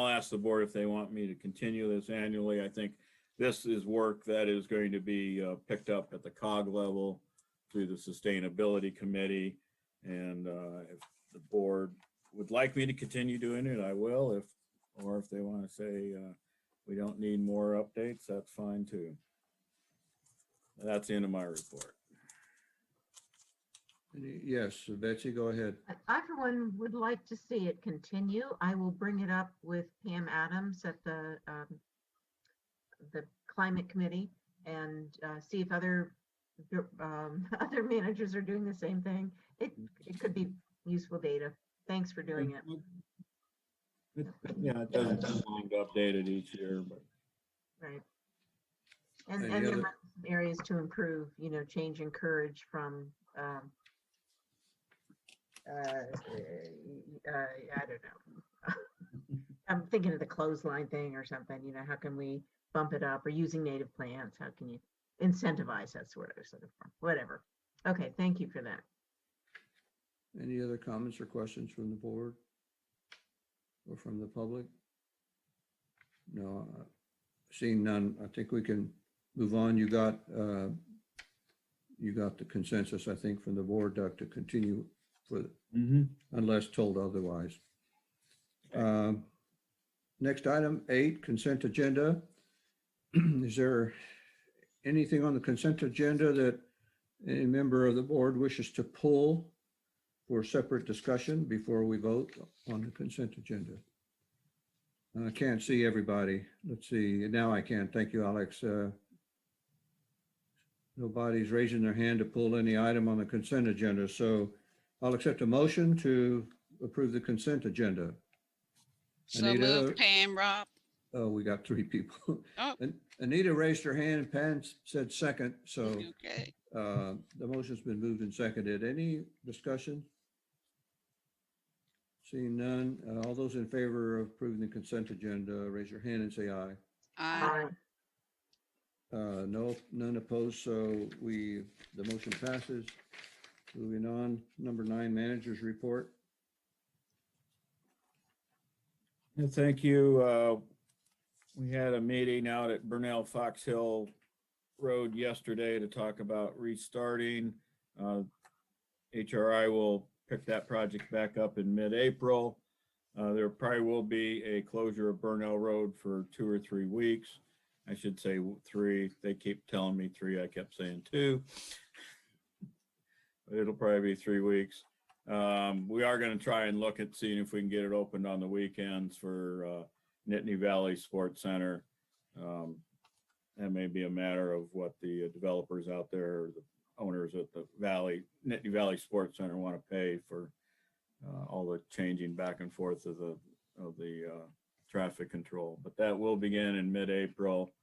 ask the board if they want me to continue this annually. I think this is work that is going to be picked up at the COG level through the Sustainability Committee. And if the board would like me to continue doing it, I will. Or if they want to say we don't need more updates, that's fine too. That's the end of my report. Yes, Betsy, go ahead. I, for one, would like to see it continue. I will bring it up with Pam Adams at the Climate Committee and see if other managers are doing the same thing. It could be useful data. Thanks for doing it. Yeah, it doesn't mind updated each year, but right. And there might be some areas to improve, change encourage from I don't know. I'm thinking of the clothesline thing or something, how can we bump it up, or using native plants? How can you incentivize that sort of whatever. Okay, thank you for that. Any other comments or questions from the board or from the public? No, seeing none, I think we can move on. You got you got the consensus, I think, from the board, Doug, to continue for, Mm-hmm. unless told otherwise. Next item, 8, consent agenda. Is there anything on the consent agenda that any member of the board wishes to pull for separate discussion before we vote on the consent agenda? I can't see everybody. Let's see. Now I can. Thank you, Alex. Nobody's raising their hand to pull any item on the consent agenda. So I'll accept a motion to approve the consent agenda. So Anita? moved, Pam, Rob. Oh, we got 3 people. Oh. Anita raised her hand and Pan said second. So Okay. the motion's been moved and seconded. Any discussion? Seeing none, all those in favor of approving the consent agenda, raise your hand and say aye. Aye. No, none opposed, so the motion passes. Moving on, number 9, managers report. Thank you. We had a meeting out at Burnell Fox Hill Road yesterday to talk about restarting. HRI will pick that project back up in mid-April. There probably will be a closure of Burnell Road for 2 or 3 weeks. I should say 3. They keep telling me 3. I kept saying 2. But it'll probably be 3 weeks. We are going to try and look at seeing if we can get it opened on the weekends for Nittany Valley Sports Center. That may be a matter of what the developers out there, the owners at the Nittany Valley Sports Center, want to pay for all the changing back and forth of the traffic control. But that will begin in mid-April.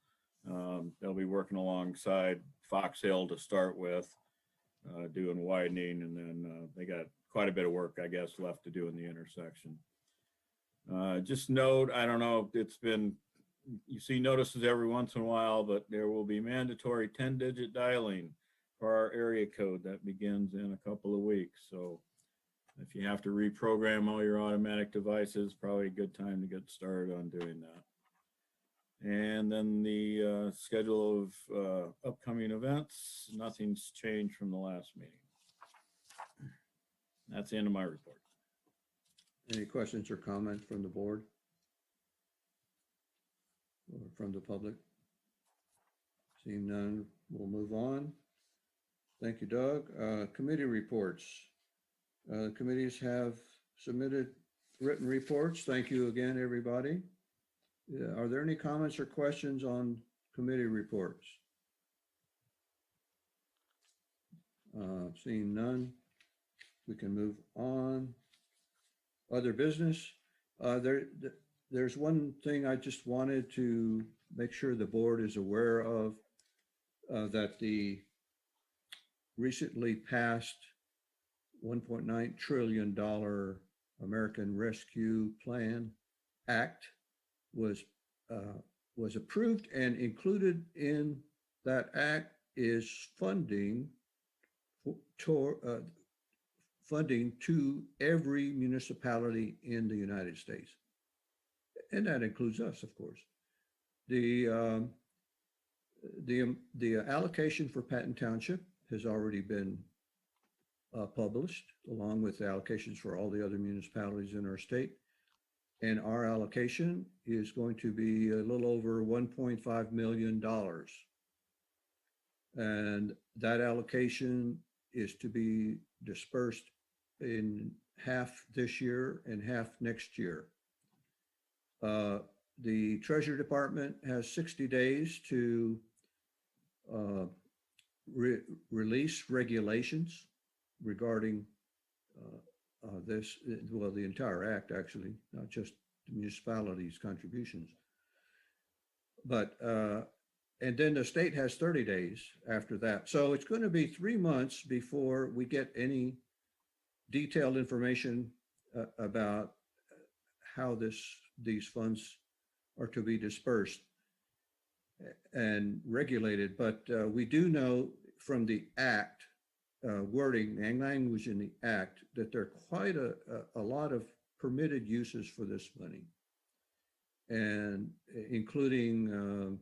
They'll be working alongside Fox Hill to start with, doing widening, and then they got quite a bit of work, I guess, left to do in the intersection. Just note, I don't know, you see notices every once in a while, but there will be mandatory 10-digit dialing for our area code that begins in a couple of weeks. So if you have to reprogram all your automatic devices, probably a good time to get started on doing that. And then the schedule of upcoming events, nothing's changed from the last meeting. That's the end of my report. Any questions or comments from the board? Or from the public? Seeing none, we'll move on. Thank you, Doug. Committee reports. Committees have submitted written reports. Thank you again, everybody. Are there any comments or questions on committee reports? Seeing none, we can move on. Other business. There's one thing I just wanted to make sure the board is aware of, that the recently passed $1.9 trillion American Rescue Plan Act was approved, and included in that act is funding to every municipality in the United States. And that includes us, of course. The allocation for Patton Township has already been published, along with the allocations for all the other municipalities in our state. And our allocation is going to be a little over $1.5 million. And that allocation is to be dispersed in half this year and half next year. The Treasury Department has 60 days to release regulations regarding this, well, the entire act, actually, not just the municipalities' contributions. But, and then the state has 30 days after that. So it's going to be 3 months before we get any detailed information about how these funds are to be dispersed and regulated. But we do know from the act wording and language in the act that there are quite a lot of permitted uses for this money, and including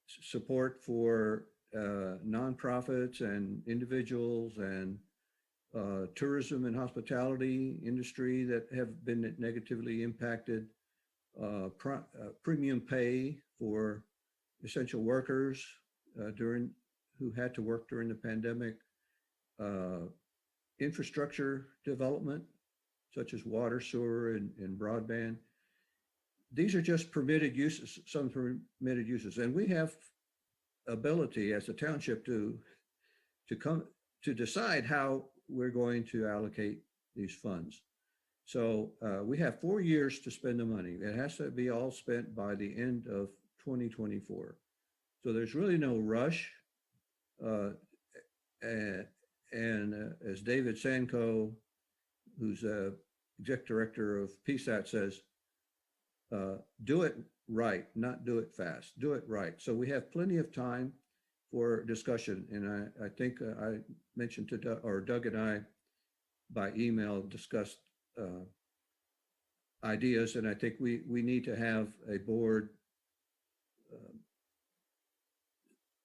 support for nonprofits and individuals and tourism and hospitality industry that have been negatively impacted, premium pay for essential workers who had to work during the pandemic, infrastructure development, such as water, sewer, and broadband. These are just permitted uses, some permitted uses. And we have ability as a township to decide how we're going to allocate these funds. So we have 4 years to spend the money. It has to be all spent by the end of 2024. So there's really no rush. And as David Sanko, who's exec director of PSAT, says, do it right, not do it fast, do it right. So we have plenty of time for discussion. And I think I mentioned to Doug and I by email discussed ideas. And I think we need to have a board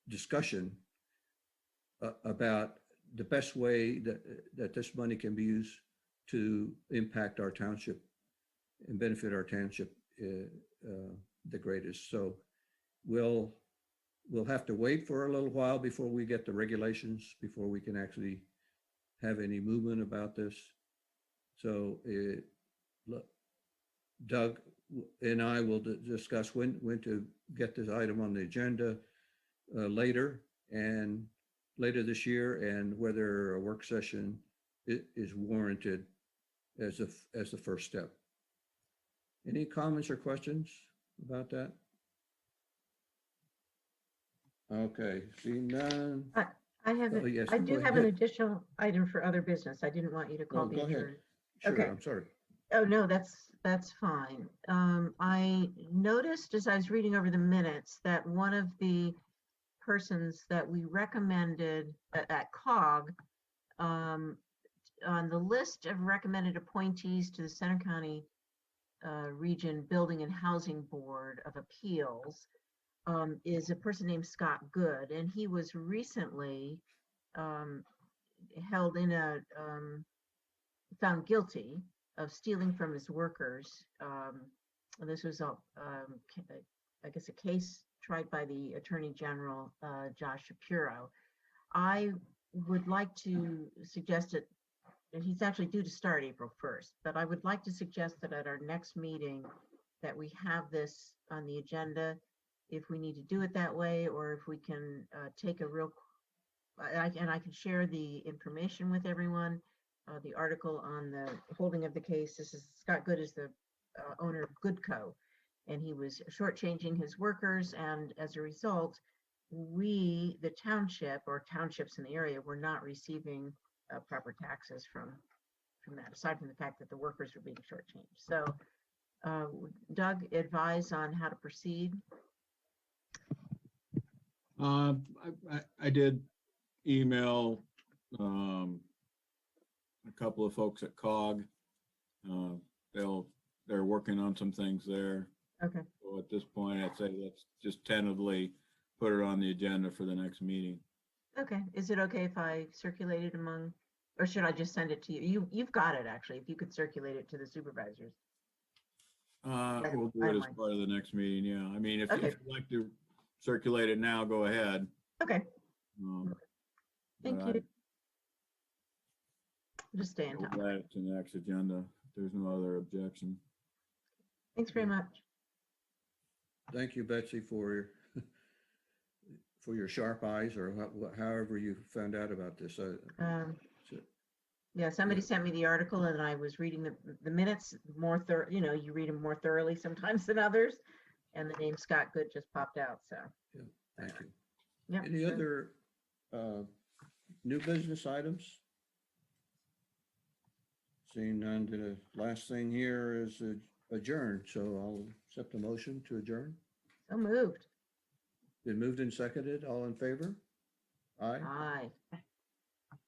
discussion about the best way that this money can be used to impact our township and benefit our township the greatest. So we'll have to wait for a little while before we get the regulations, before we can actually have any movement about this. So Doug and I will discuss when to get this item on the agenda later this year, and whether a work session is warranted as the first step. Any comments or questions about that? Okay, seeing none. I have, Oh, yes, I go do have an ahead. additional item for other business. I didn't want you to call Oh, me go ahead. adjourned. Sure, Okay. I'm sorry. Oh, no, that's fine. I noticed as I was reading over the minutes that one of the persons that we recommended at COG, on the list of recommended appointees to the Center County Region Building and Housing Board of Appeals, is a person named Scott Good, and he was recently held in found guilty of stealing from his workers. This was I guess a case tried by the Attorney General, Josh Shapiro. I would like to suggest that he's actually due to start April 1st, but I would like to suggest that at our next meeting that we have this on the agenda, if we need to do it that way, or if we can take a real, and I can share the information with everyone, the article on the holding of the case. This is Scott Good is the owner of Goodco, and he was shortchanging his workers, and as a result, we, the township or townships in the area, were not receiving proper taxes from that, aside from the fact that the workers were being shortchanged. So Doug, advise on how to proceed. I did email a couple of folks at COG. They're working on some things there. Okay. So at this point, I'd say let's just tentatively put it on the agenda for the next meeting. Okay. Is it okay if I circulate it among, or should I just send it to you? You've got it, actually. If you could circulate it to the supervisors. We'll do it as part of the next meeting. Yeah. I mean, if you'd like to circulate it now, go ahead. Okay. Thank you. Just stay in touch. We'll add it to the next agenda. If there's no other objection. Thanks very much. Thank you, Betsy, for your sharp eyes, or however you found out about this. Yeah, somebody sent me the article, and I was reading the minutes more thorough. You know, you read them more thoroughly sometimes than others, and the name Scott Good just popped out. So, yeah, thank you. Yeah. Any other new business items? Seeing none, the last thing here is adjourn. So I'll accept a motion to adjourn. So moved. Been moved and seconded. All in favor? Aye. Aye.